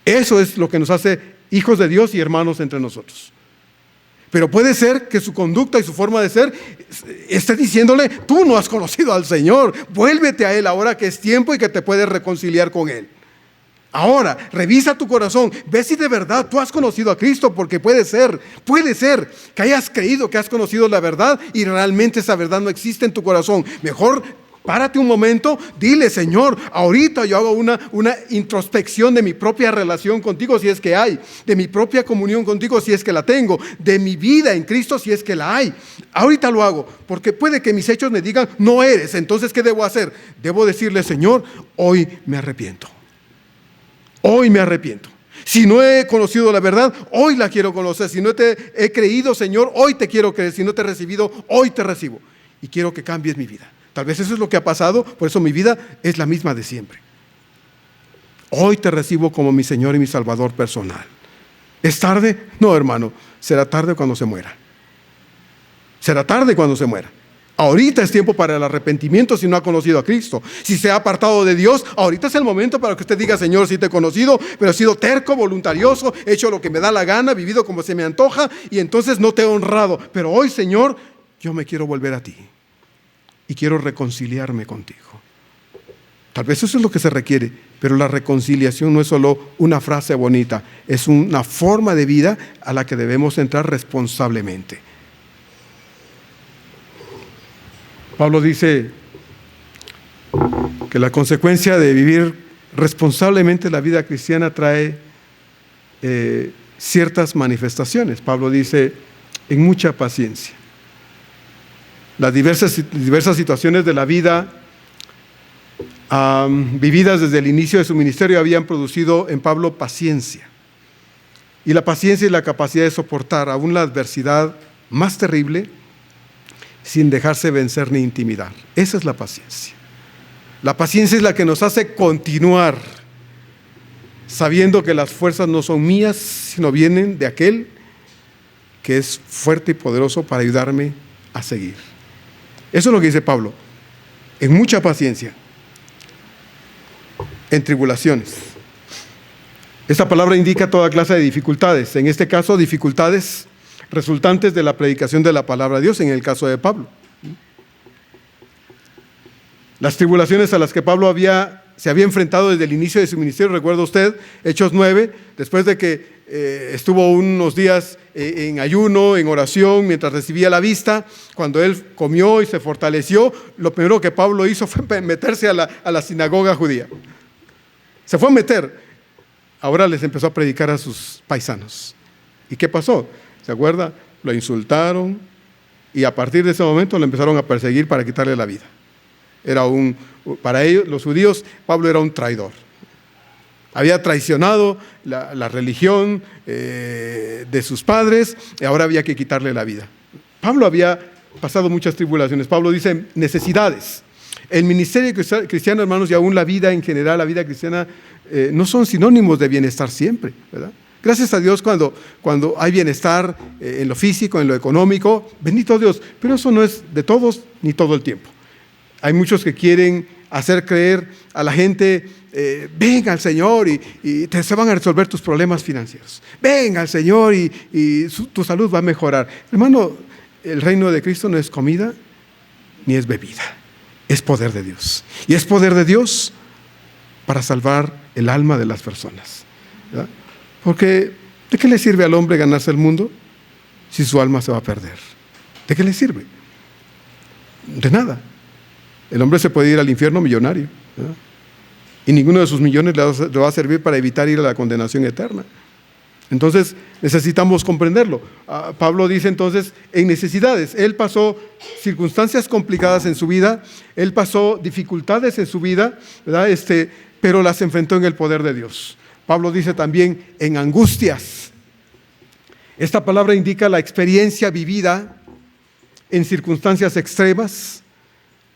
Eso es lo que nos hace hijos de Dios y hermanos entre nosotros. Pero puede ser que su conducta y su forma de ser esté diciéndole, tú no has conocido al Señor, vuélvete a Él ahora que es tiempo y que te puedes reconciliar con Él. Ahora, revisa tu corazón, ve si de verdad tú has conocido a Cristo, porque puede ser que hayas creído que has conocido la verdad y realmente esa verdad no existe en tu corazón. Mejor párate un momento, dile, Señor, ahorita yo hago una introspección de mi propia relación contigo, si es que hay, de mi propia comunión contigo, si es que la tengo, de mi vida en Cristo, si es que la hay. Ahorita lo hago, porque puede que mis hechos me digan, no eres. Entonces, ¿qué debo hacer? Debo decirle, Señor, hoy me arrepiento. Hoy me arrepiento. Si no he conocido la verdad, hoy la quiero conocer. Si no te he creído, Señor, hoy te quiero creer. Si no te he recibido, hoy te recibo. Y quiero que cambies mi vida. Tal vez eso es lo que ha pasado, por eso mi vida es la misma de siempre. Hoy te recibo como mi Señor y mi Salvador personal. ¿Es tarde? No, hermano. Será tarde cuando se muera. Será tarde cuando se muera. Ahorita es tiempo para el arrepentimiento si no ha conocido a Cristo. Si se ha apartado de Dios, ahorita es el momento para que usted diga, Señor, sí te he conocido, pero he sido terco, voluntarioso, he hecho lo que me da la gana, vivido como se me antoja y entonces no te he honrado. Pero hoy, Señor, yo me quiero volver a ti y quiero reconciliarme contigo. Tal vez eso es lo que se requiere, pero la reconciliación no es solo una frase bonita, es una forma de vida a la que debemos entrar responsablemente. Pablo dice que la consecuencia de vivir responsablemente la vida cristiana trae ciertas manifestaciones. Pablo dice, en mucha paciencia. Las diversas situaciones de la vida vividas desde el inicio de su ministerio habían producido en Pablo paciencia. Y la paciencia y la capacidad de soportar aún la adversidad más terrible sin dejarse vencer ni intimidar. Esa es la paciencia. La paciencia es la que nos hace continuar sabiendo que las fuerzas no son mías, sino vienen de aquel que es fuerte y poderoso para ayudarme a seguir. Eso es lo que dice Pablo. En mucha paciencia, en tribulaciones. Esta palabra indica toda clase de dificultades. En este caso, dificultades resultantes de la predicación de la palabra de Dios, en el caso de Pablo. Las tribulaciones a las que Pablo se había enfrentado desde el inicio de su ministerio, recuerda usted, Hechos 9, después de que estuvo unos días en ayuno, en oración, mientras recibía la vista, cuando él comió y se fortaleció, lo primero que Pablo hizo fue meterse a la sinagoga judía. Se fue a meter. Ahora les empezó a predicar a sus paisanos. ¿Y qué pasó? ¿Se acuerda? Lo insultaron y a partir de ese momento lo empezaron a perseguir para quitarle la vida. Para ellos, los judíos, Pablo era un traidor. Había traicionado la religión de sus padres y ahora había que quitarle la vida. Pablo había pasado muchas tribulaciones. Pablo dice necesidades. El ministerio cristiano, hermanos, y aún la vida en general, la vida cristiana, no son sinónimos de bienestar siempre, ¿verdad? Gracias a Dios cuando hay bienestar en lo físico, en lo económico, bendito Dios, pero eso no es de todos ni todo el tiempo. Hay muchos que quieren hacer creer a la gente, venga al Señor y se van a resolver tus problemas financieros. Venga al Señor y tu salud va a mejorar. Hermano, el reino de Cristo no es comida ni es bebida, es poder de Dios. Y es poder de Dios para salvar el alma de las personas, ¿verdad? Porque ¿de qué le sirve al hombre ganarse el mundo si su alma se va a perder? ¿De qué le sirve? De nada. El hombre se puede ir al infierno millonario, ¿verdad? Y ninguno de sus millones le va a servir para evitar ir a la condenación eterna. Entonces necesitamos comprenderlo. Pablo dice entonces en necesidades. Él pasó circunstancias complicadas en su vida, él pasó dificultades en su vida, ¿verdad? Pero las enfrentó en el poder de Dios. Pablo dice también en angustias. Esta palabra indica la experiencia vivida en circunstancias extremas,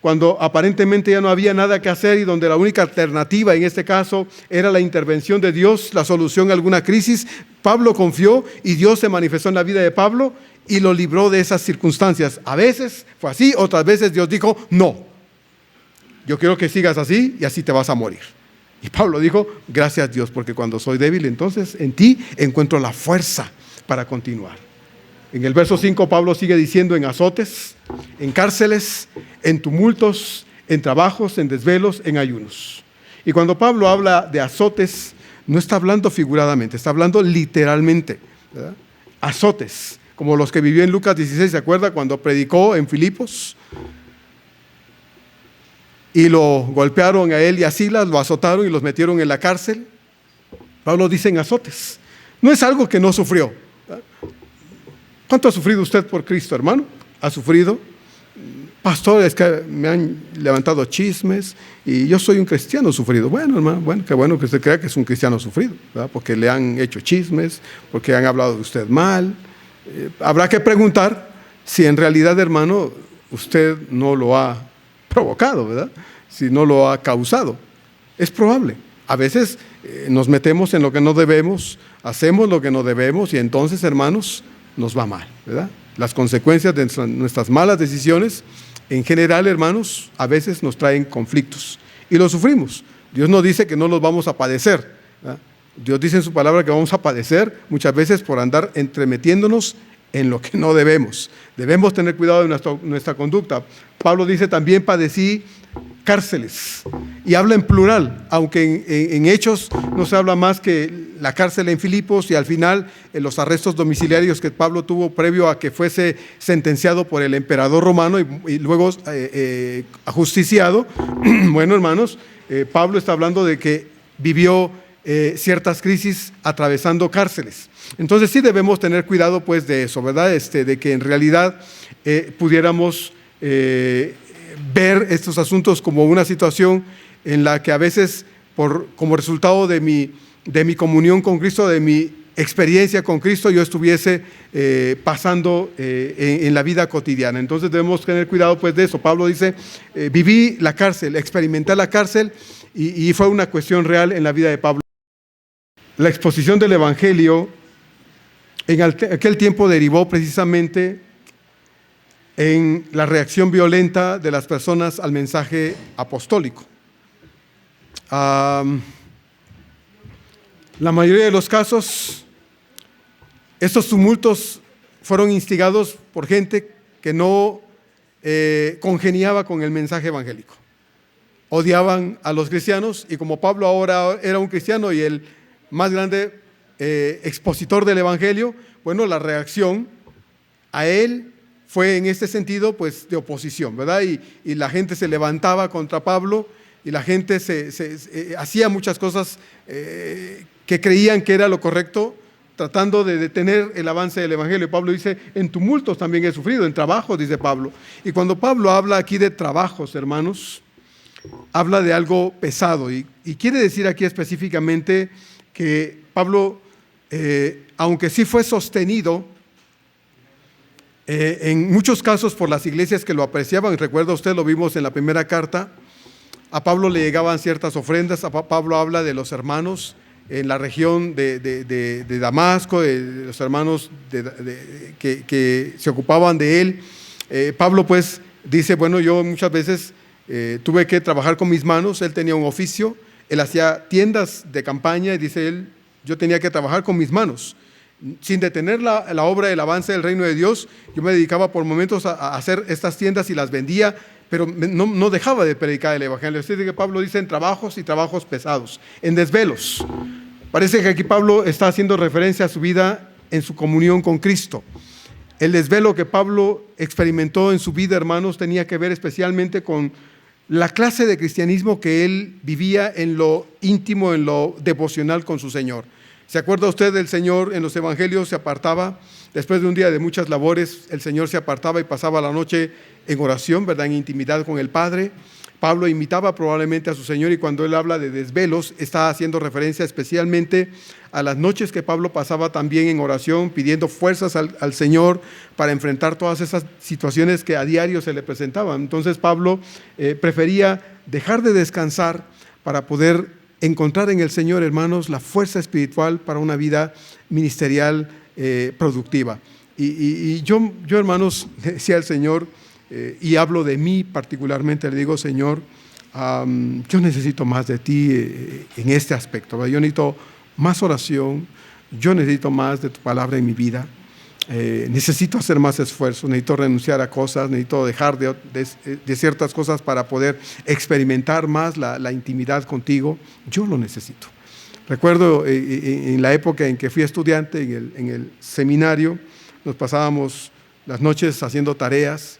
cuando aparentemente ya no había nada que hacer y donde la única alternativa en este caso era la intervención de Dios, la solución a alguna crisis. Pablo confió y Dios se manifestó en la vida de Pablo y lo libró de esas circunstancias. A veces fue así, otras veces Dios dijo, no, yo quiero que sigas así y así te vas a morir. Y Pablo dijo, gracias Dios, porque cuando soy débil, entonces en ti encuentro la fuerza para continuar. En el verso 5 Pablo sigue diciendo en azotes, en cárceles, en tumultos, en trabajos, en desvelos, en ayunos. Y cuando Pablo habla de azotes, no está hablando figuradamente, está hablando literalmente, ¿verdad? Azotes, como los que vivió en Lucas 16, ¿se acuerda? Cuando predicó en Filipos y lo golpearon a él y a Silas, lo azotaron y los metieron en la cárcel. Pablo dice en azotes. No es algo que no sufrió, ¿verdad? ¿Cuánto ha sufrido usted por Cristo, hermano? ¿Ha sufrido? Pastor, es que me han levantado chismes y yo soy un cristiano sufrido. Bueno, hermano, qué bueno que usted crea que es un cristiano sufrido, ¿verdad? Porque le han hecho chismes, porque han hablado de usted mal. Habrá que preguntar si en realidad, hermano, usted no lo ha provocado, ¿verdad? Si no lo ha causado. Es probable. A veces nos metemos en lo que no debemos, hacemos lo que no debemos y entonces, hermanos, nos va mal, ¿verdad? Las consecuencias de nuestras malas decisiones, en general, hermanos, a veces nos traen conflictos y los sufrimos. Dios no dice que no los vamos a padecer, ¿verdad? Dios dice en su palabra que vamos a padecer muchas veces por andar entremetiéndonos en lo que no debemos. Debemos tener cuidado de nuestra conducta. Pablo dice también padecí cárceles y habla en plural, aunque en Hechos no se habla más que la cárcel en Filipos y al final los arrestos domiciliarios que Pablo tuvo previo a que fuese sentenciado por el emperador romano y luego ajusticiado. Bueno, hermanos, Pablo está hablando de que vivió ciertas crisis atravesando cárceles. Entonces sí debemos tener cuidado pues de eso, ¿verdad? De que en realidad pudiéramos ver estos asuntos como una situación en la que a veces como resultado de mi comunión con Cristo, de mi experiencia con Cristo, yo estuviese pasando en la vida cotidiana. Entonces debemos tener cuidado pues de eso. Pablo dice, viví la cárcel, experimenté la cárcel y fue una cuestión real en la vida de Pablo. La exposición del Evangelio en aquel tiempo derivó precisamente en la reacción violenta de las personas al mensaje apostólico. La mayoría de los casos, estos tumultos fueron instigados por gente que no congeniaba con el mensaje evangélico. Odiaban a los cristianos y como Pablo ahora era un cristiano y el más grande expositor del evangelio, bueno, la reacción a él fue en este sentido pues de oposición, ¿verdad? Y la gente se levantaba contra Pablo y la gente hacía muchas cosas que creían que era lo correcto, tratando de detener el avance del evangelio. Pablo dice, en tumultos también he sufrido, en trabajos, dice Pablo. Y cuando Pablo habla aquí de trabajos, hermanos, habla de algo pesado y quiere decir aquí específicamente que Pablo, aunque sí fue sostenido en muchos casos por las iglesias que lo apreciaban, recuerda usted, lo vimos en la primera carta, a Pablo le llegaban ciertas ofrendas. Pablo habla de los hermanos en la región de Damasco, de los hermanos que se ocupaban de él. Pablo pues dice, bueno, yo muchas veces tuve que trabajar con mis manos. Él tenía un oficio, él hacía tiendas de campaña y dice él, yo tenía que trabajar con mis manos. Sin detener la obra del avance del reino de Dios, yo me dedicaba por momentos a hacer estas tiendas y las vendía, pero no dejaba de predicar el evangelio. Así que Pablo dice en trabajos y trabajos pesados, en desvelos. Parece que aquí Pablo está haciendo referencia a su vida en su comunión con Cristo. El desvelo que Pablo experimentó en su vida, hermanos, tenía que ver especialmente con la clase de cristianismo que él vivía en lo íntimo, en lo devocional con su Señor. ¿Se acuerda usted del Señor en los evangelios? Se apartaba, después de un día de muchas labores, el Señor se apartaba y pasaba la noche en oración, ¿verdad?, en intimidad con el Padre. Pablo imitaba probablemente a su Señor y cuando él habla de desvelos, está haciendo referencia especialmente a las noches que Pablo pasaba también en oración, pidiendo fuerzas al Señor para enfrentar todas esas situaciones que a diario se le presentaban. Entonces Pablo prefería dejar de descansar para poder encontrar en el Señor, hermanos, la fuerza espiritual para una vida ministerial productiva. Y yo, hermanos, decía al Señor, y hablo de mí particularmente, le digo, Señor, yo necesito más de ti en este aspecto, ¿verdad? Yo necesito más oración, yo necesito más de tu palabra en mi vida, necesito hacer más esfuerzo, necesito renunciar a cosas, necesito dejar de ciertas cosas para poder experimentar más la intimidad contigo. Yo lo necesito. Recuerdo en la época en que fui estudiante en el seminario, nos pasábamos las noches haciendo tareas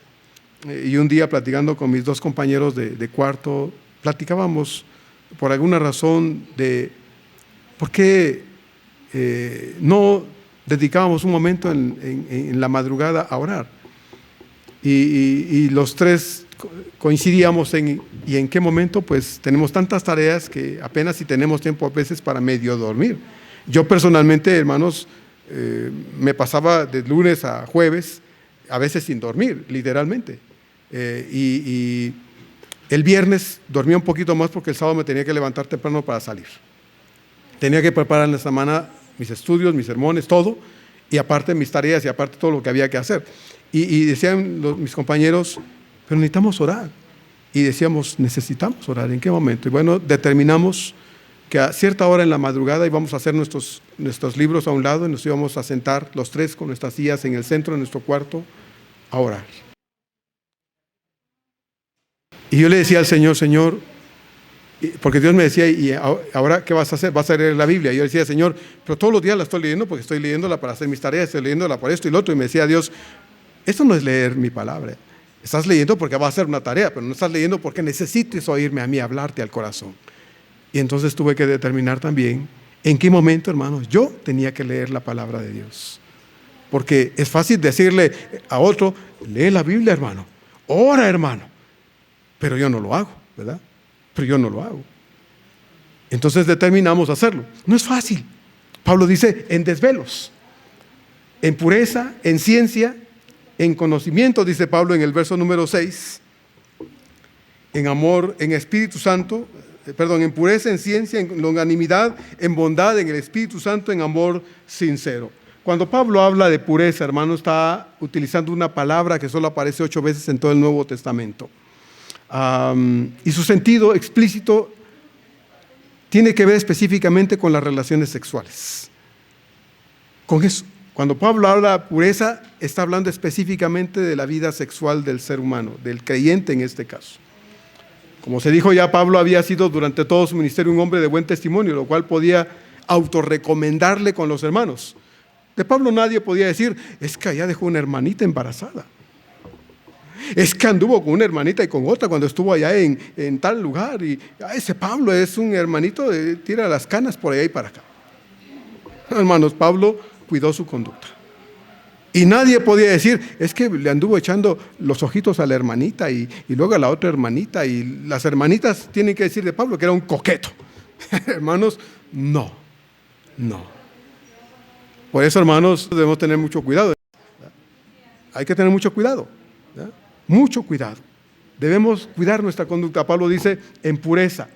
y un día platicando con mis dos compañeros de cuarto, platicábamos por alguna razón de por qué no dedicábamos un momento en la madrugada a orar. Y los tres coincidíamos y en qué momento, pues tenemos tantas tareas que apenas si tenemos tiempo a veces para medio dormir. Yo personalmente, hermanos, me pasaba de lunes a jueves, a veces sin dormir, literalmente. Y el viernes dormía un poquito más porque el sábado me tenía que levantar temprano para salir. Tenía que preparar en la semana mis estudios, mis sermones, todo, y aparte mis tareas y aparte todo lo que había que hacer. Y decían mis compañeros, pero necesitamos orar. Y decíamos, necesitamos orar, ¿en qué momento? Y bueno, determinamos que a cierta hora en la madrugada íbamos a hacer nuestros libros a un lado y nos íbamos a sentar los tres con nuestras sillas en el centro de nuestro cuarto a orar. Y yo le decía al Señor, Señor, Porque Dios me decía, ¿y ahora qué vas a hacer? ¿Vas a leer la Biblia? Y yo decía, Señor, pero todos los días la estoy leyendo porque estoy leyéndola para hacer mis tareas, estoy leyéndola por esto y lo otro. Y me decía Dios, esto no es leer mi palabra. Estás leyendo porque va a ser una tarea, pero no estás leyendo porque necesites oírme a mí, hablarte al corazón. Y entonces tuve que determinar también en qué momento, hermanos, yo tenía que leer la palabra de Dios. Porque es fácil decirle a otro, lee la Biblia, hermano, ora, hermano. Pero yo no lo hago, ¿verdad? Pero yo no lo hago. Entonces determinamos hacerlo. No es fácil. Pablo dice, en desvelos, en pureza, en ciencia, en conocimiento, dice Pablo en el verso número 6, en amor, en Espíritu Santo, en pureza, en ciencia, en longanimidad, en bondad, en el Espíritu Santo, en amor sincero. Cuando Pablo habla de pureza, hermano, está utilizando una palabra que solo aparece 8 veces en todo el Nuevo Testamento. Y su sentido explícito tiene que ver específicamente con las relaciones sexuales. Con eso, cuando Pablo habla de pureza, está hablando específicamente de la vida sexual del ser humano, del creyente en este caso. Como se dijo ya, Pablo había sido durante todo su ministerio un hombre de buen testimonio, lo cual podía autorrecomendarle con los hermanos. De Pablo nadie podía decir, es que allá dejó una hermanita embarazada. Es que anduvo con una hermanita y con otra cuando estuvo allá en tal lugar. Y ese Pablo es un hermanito, tira las canas por allá y para acá. Hermanos, Pablo cuidó su conducta. Y nadie podía decir, es que le anduvo echando los ojitos a la hermanita y luego a la otra hermanita. Y las hermanitas tienen que decir de Pablo que era un coqueto. Hermanos, no. Por eso, hermanos, debemos tener mucho cuidado. Hay que tener mucho cuidado. ¿Verdad? Mucho cuidado. Debemos cuidar nuestra conducta. Pablo dice en pureza,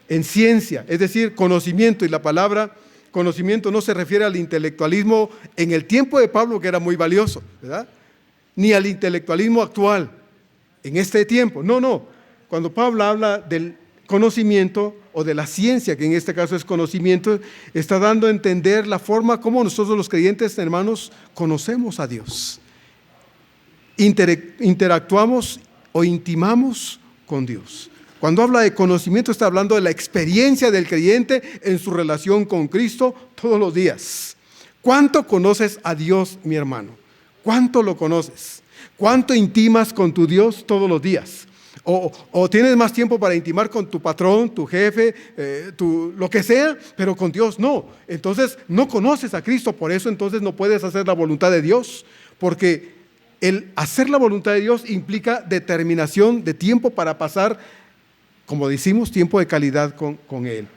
en ciencia, es decir, conocimiento. Y la palabra conocimiento no se refiere al intelectualismo en el tiempo de Pablo, que era muy valioso, ¿verdad? Ni al intelectualismo actual, en este tiempo. No. Cuando Pablo habla del conocimiento o de la ciencia, que en este caso es conocimiento, está dando a entender la forma como nosotros los creyentes, hermanos, conocemos a Dios. Interactuamos o intimamos con Dios. Cuando habla de conocimiento, está hablando de la experiencia del creyente en su relación con Cristo todos los días. ¿Cuánto conoces a Dios, mi hermano? ¿Cuánto lo conoces? ¿Cuánto intimas con tu Dios todos los días? O tienes más tiempo para intimar con tu patrón, tu jefe, lo que sea, pero con Dios no. Entonces no conoces a Cristo, por eso entonces no puedes hacer la voluntad de Dios, porque el hacer la voluntad de Dios implica determinación de tiempo para pasar, como decimos, tiempo de calidad con Él.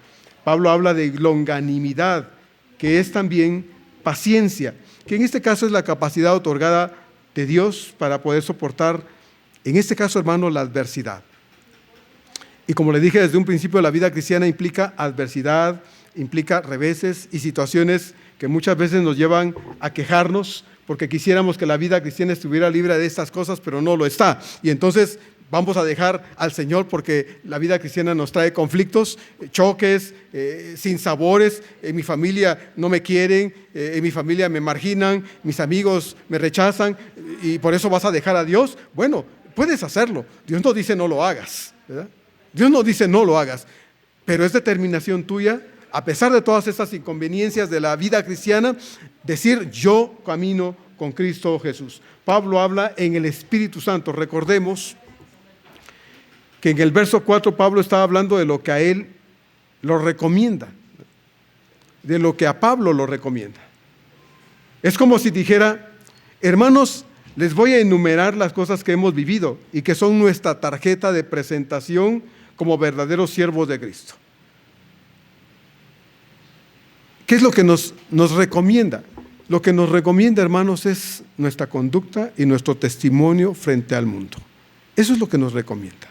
Pablo habla de longanimidad, que es también paciencia, que en este caso es la capacidad otorgada de Dios para poder soportar, en este caso, hermano, la adversidad. Y como le dije desde un principio, la vida cristiana implica adversidad, implica reveses y situaciones que muchas veces nos llevan a quejarnos, porque quisiéramos que la vida cristiana estuviera libre de estas cosas, pero no lo está. Y entonces vamos a dejar al Señor porque la vida cristiana nos trae conflictos, choques, sinsabores. En mi familia no me quieren, en mi familia me marginan, mis amigos me rechazan y por eso vas a dejar a Dios. Bueno, puedes hacerlo. Dios no dice no lo hagas, ¿verdad? Dios no dice no lo hagas, pero es determinación tuya, a pesar de todas estas inconveniencias de la vida cristiana, decir yo camino con Cristo Jesús. Pablo habla en el Espíritu Santo. Recordemos que en el verso 4 Pablo estaba hablando de lo que a él lo recomienda, de lo que a Pablo lo recomienda. Es como si dijera, hermanos, les voy a enumerar las cosas que hemos vivido y que son nuestra tarjeta de presentación como verdaderos siervos de Cristo. ¿Qué es lo que nos recomienda? Lo que nos recomienda, hermanos, es nuestra conducta y nuestro testimonio frente al mundo. Eso es lo que nos recomienda.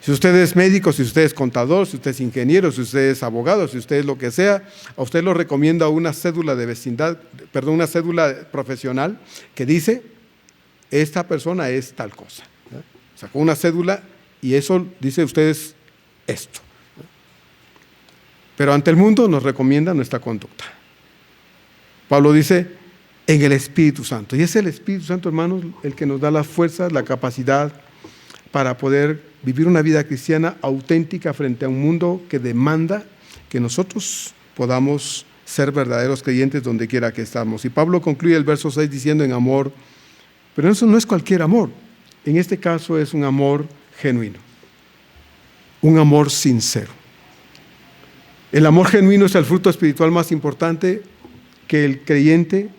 Si usted es médico, si usted es contador, si usted es ingeniero, si usted es abogado, si usted es lo que sea, a usted lo recomienda una cédula de vecindad, una cédula profesional que dice, esta persona es tal cosa. Sacó una cédula y eso dice ustedes esto. Pero ante el mundo nos recomienda nuestra conducta. Pablo dice, en el Espíritu Santo. Y es el Espíritu Santo, hermanos, el que nos da las fuerzas, la capacidad para poder vivir una vida cristiana auténtica frente a un mundo que demanda que nosotros podamos ser verdaderos creyentes donde quiera que estamos. Y Pablo concluye el verso 6 diciendo en amor, pero eso no es cualquier amor. En este caso es un amor genuino, un amor sincero. El amor genuino es el fruto espiritual más importante que el creyente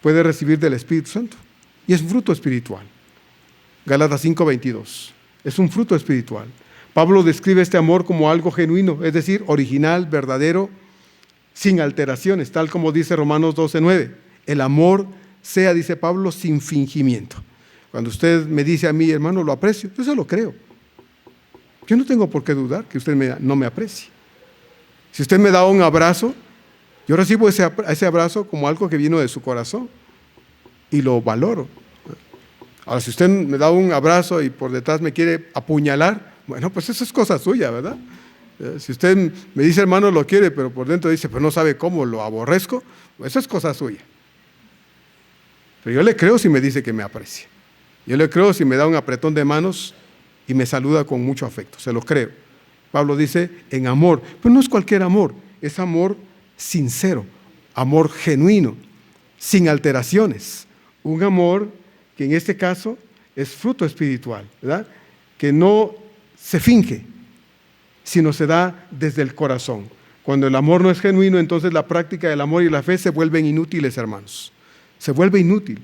puede recibir del Espíritu Santo. Y es un fruto espiritual. Gálatas 5:22. Es un fruto espiritual. Pablo describe este amor como algo genuino, es decir, original, verdadero, sin alteraciones, tal como dice Romanos 12:9. El amor sea, dice Pablo, sin fingimiento. Cuando usted me dice a mí, hermano, lo aprecio, yo se lo creo. Yo no tengo por qué dudar que usted no me aprecie. Si usted me da un abrazo, yo recibo ese abrazo como algo que vino de su corazón y lo valoro. Ahora, si usted me da un abrazo y por detrás me quiere apuñalar, bueno, pues eso es cosa suya, ¿verdad? Si usted me dice, hermano, lo quiere, pero por dentro dice, pues no sabe cómo, lo aborrezco, eso es cosa suya. Pero yo le creo si me dice que me aprecia. Yo le creo si me da un apretón de manos y me saluda con mucho afecto, se lo creo. Pablo dice, en amor, pero no es cualquier amor, es amor sincero, amor genuino, sin alteraciones, un amor que en este caso es fruto espiritual, ¿verdad? Que no se finge, sino se da desde el corazón. Cuando el amor no es genuino, entonces la práctica del amor y la fe se vuelven inútiles, hermanos. Se vuelve inútil,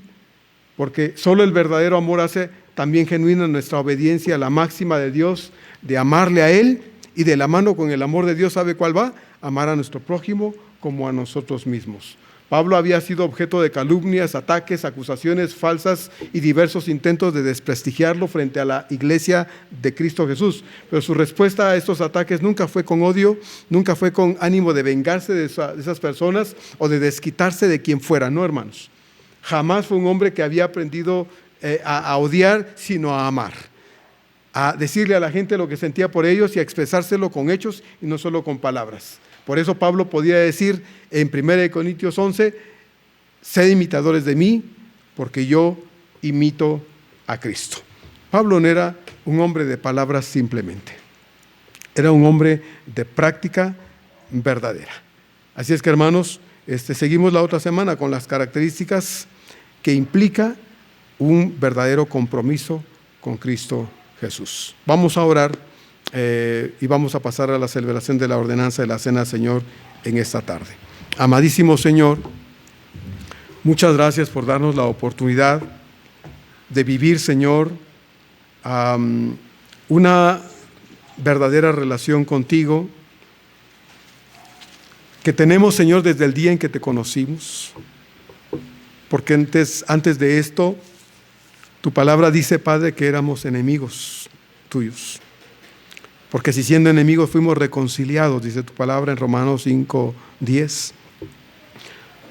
porque solo el verdadero amor hace también genuina nuestra obediencia a la máxima de Dios, de amarle a Él, y de la mano con el amor de Dios, ¿sabe cuál va? Amar a nuestro prójimo como a nosotros mismos. Pablo había sido objeto de calumnias, ataques, acusaciones falsas y diversos intentos de desprestigiarlo frente a la iglesia de Cristo Jesús. Pero su respuesta a estos ataques nunca fue con odio, nunca fue con ánimo de vengarse de esas personas o de desquitarse de quien fuera, no, hermanos. Jamás fue un hombre que había aprendido a odiar, sino a amar. A decirle a la gente lo que sentía por ellos y a expresárselo con hechos y no solo con palabras. Por eso Pablo podía decir en 1 Corintios 11, sed imitadores de mí, porque yo imito a Cristo. Pablo no era un hombre de palabras simplemente, era un hombre de práctica verdadera. Así es que, hermanos, seguimos la otra semana con las características que implica un verdadero compromiso con Cristo Jesús. Vamos a orar y vamos a pasar a la celebración de la ordenanza de la Cena del Señor en esta tarde. Amadísimo Señor, muchas gracias por darnos la oportunidad de vivir, Señor, una verdadera relación contigo que tenemos, Señor, desde el día en que te conocimos, porque antes de esto, tu palabra dice, Padre, que éramos enemigos tuyos. Porque si siendo enemigos fuimos reconciliados, dice tu palabra en Romanos 5:10.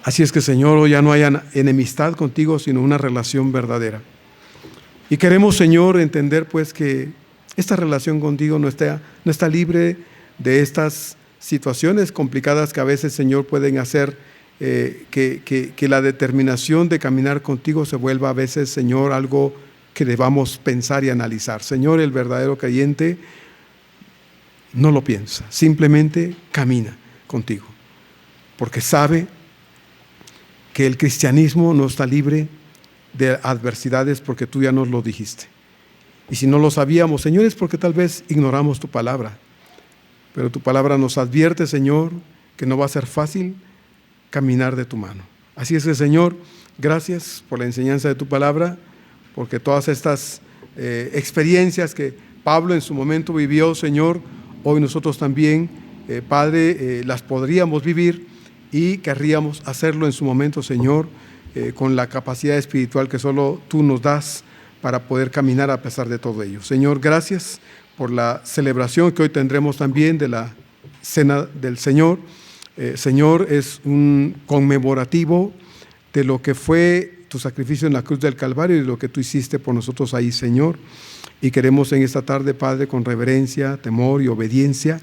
Así es que, Señor, hoy ya no hay enemistad contigo, sino una relación verdadera. Y queremos, Señor, entender pues que esta relación contigo no está libre de estas situaciones complicadas que a veces, Señor, pueden hacer que la determinación de caminar contigo se vuelva a veces, Señor, algo que debamos pensar y analizar. Señor, el verdadero creyente no lo piensa, simplemente camina contigo, porque sabe que el cristianismo no está libre de adversidades, porque tú ya nos lo dijiste. Y si no lo sabíamos, Señor, es porque tal vez ignoramos tu palabra, pero tu palabra nos advierte, Señor, que no va a ser fácil caminar de tu mano. Así es que, Señor, gracias por la enseñanza de tu palabra, porque todas estas experiencias que Pablo en su momento vivió, Señor, hoy nosotros también, Padre, las podríamos vivir y querríamos hacerlo en su momento, Señor, con la capacidad espiritual que solo tú nos das para poder caminar a pesar de todo ello. Señor, gracias por la celebración que hoy tendremos también de la Cena del Señor. Señor, es un conmemorativo de lo que fue tu sacrificio en la cruz del Calvario y de lo que tú hiciste por nosotros ahí, Señor. Y queremos en esta tarde, Padre, con reverencia, temor y obediencia,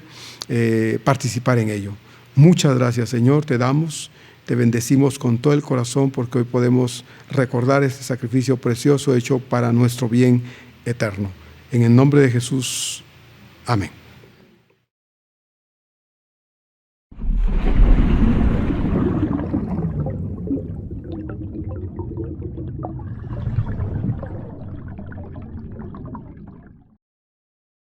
participar en ello. Muchas gracias, Señor, te damos, te bendecimos con todo el corazón, porque hoy podemos recordar este sacrificio precioso hecho para nuestro bien eterno. En el nombre de Jesús. Amén.